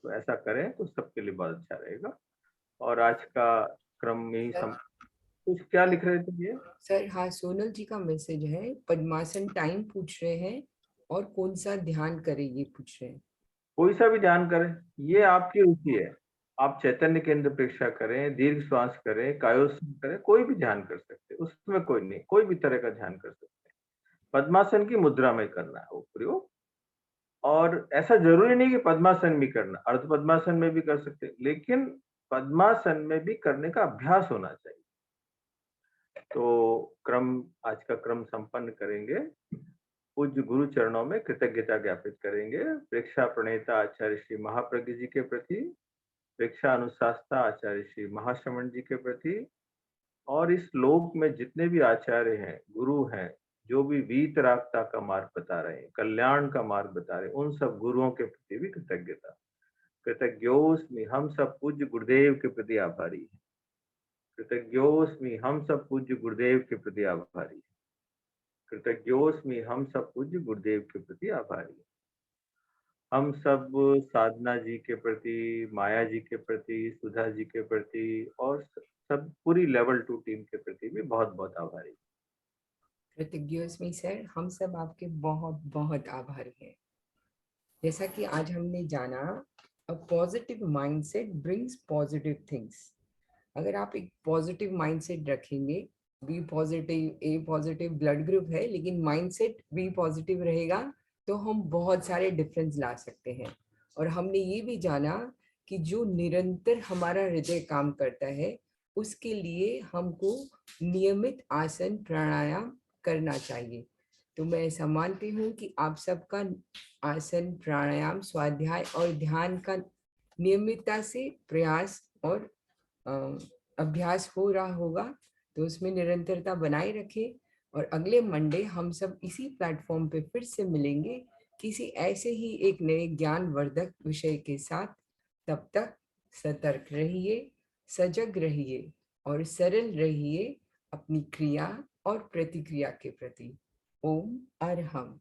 तो ऐसा करें तो सबके लिए बहुत अच्छा रहेगा। और आज का क्रम में ही कुछ क्या लिख रहे थे ये? सर हाँ, सोनल जी का मैसेज है, पद्मासन टाइम पूछ रहे हैं और कौन सा ध्यान करें ये पूछ रहे हैं। कोई सा भी ध्यान करें, ये आपकी रुचि है। आप चैतन्य केंद्र प्रेक्षा करें, दीर्घ श्वास करें, कायोस्म करें, कोई भी ध्यान कर सकते हैं, उसमें कोई नहीं, कोई भी तरह का ध्यान कर सकते हैं। पद्मासन की मुद्रा में करना है वो प्रयोग। और ऐसा जरूरी नहीं कि पद्मासन भी करना, अर्ध पद्मासन में भी कर सकते हैं, लेकिन पद्मासन में भी करने का अभ्यास होना चाहिए। तो आज का क्रम संपन्न करेंगे। पूज्य गुरु चरणों में कृतज्ञता ज्ञापित करेंगे। प्रेक्षा प्रणेता आचार्य श्री महाप्रज्ञ जी के प्रति, प्रेक्षा अनुशास्ता आचार्य श्री महाश्रमण जी के प्रति, और इस लोक में जितने भी आचार्य हैं, गुरु हैं, जो भी वीतरागता का मार्ग बता रहे हैं, कल्याण का मार्ग बता रहे हैं, उन सब गुरुओं के प्रति भी कृतज्ञता। कृतज्ञोस्मि, हम सब पूज्य गुरुदेव के प्रति आभारी हैं। कृतज्ञोस्मि, हम सब पूज्य गुरुदेव के प्रति आभारी हैं। कृतज्ञोस्मि, हम सब पूज्य गुरुदेव के प्रति आभारी हैं। हम सब साधना जी के प्रति, माया जी के प्रति, सुधा जी के प्रति और सब पूरी लेवल 2 टीम के प्रति भी बहुत बहुत आभारी हैं। कृतज्ञोस्मि सर, हम सब आपके बहुत बहुत आभारी हैं। जैसा कि आज हमने जाना, a positive mindset brings positive things. अगर आप एक पॉजिटिव माइंडसेट रखेंगे, बी पॉजिटिव ए पॉजिटिव ब्लड ग्रुप है, लेकिन माइंडसेट बी पॉजिटिव रहेगा तो हम बहुत सारे डिफरेंस ला सकते हैं। और हमने ये भी जाना कि जो निरंतर हमारा हृदय काम करता है उसके लिए हमको नियमित आसन प्राणायाम करना चाहिए। तो मैं ऐसा मानती हूँ कि आप सबका आसन प्राणायाम स्वाध्याय और ध्यान का नियमितता से प्रयास और अभ्यास हो रहा होगा, तो उसमें निरंतरता बनाए रखें। और अगले मंडे हम सब इसी प्लेटफॉर्म पे फिर से मिलेंगे किसी ऐसे ही एक नए ज्ञानवर्धक विषय के साथ। तब तक सतर्क रहिए, सजग रहिए और सरल रहिए अपनी क्रिया और प्रतिक्रिया के प्रति। ओम अरहम।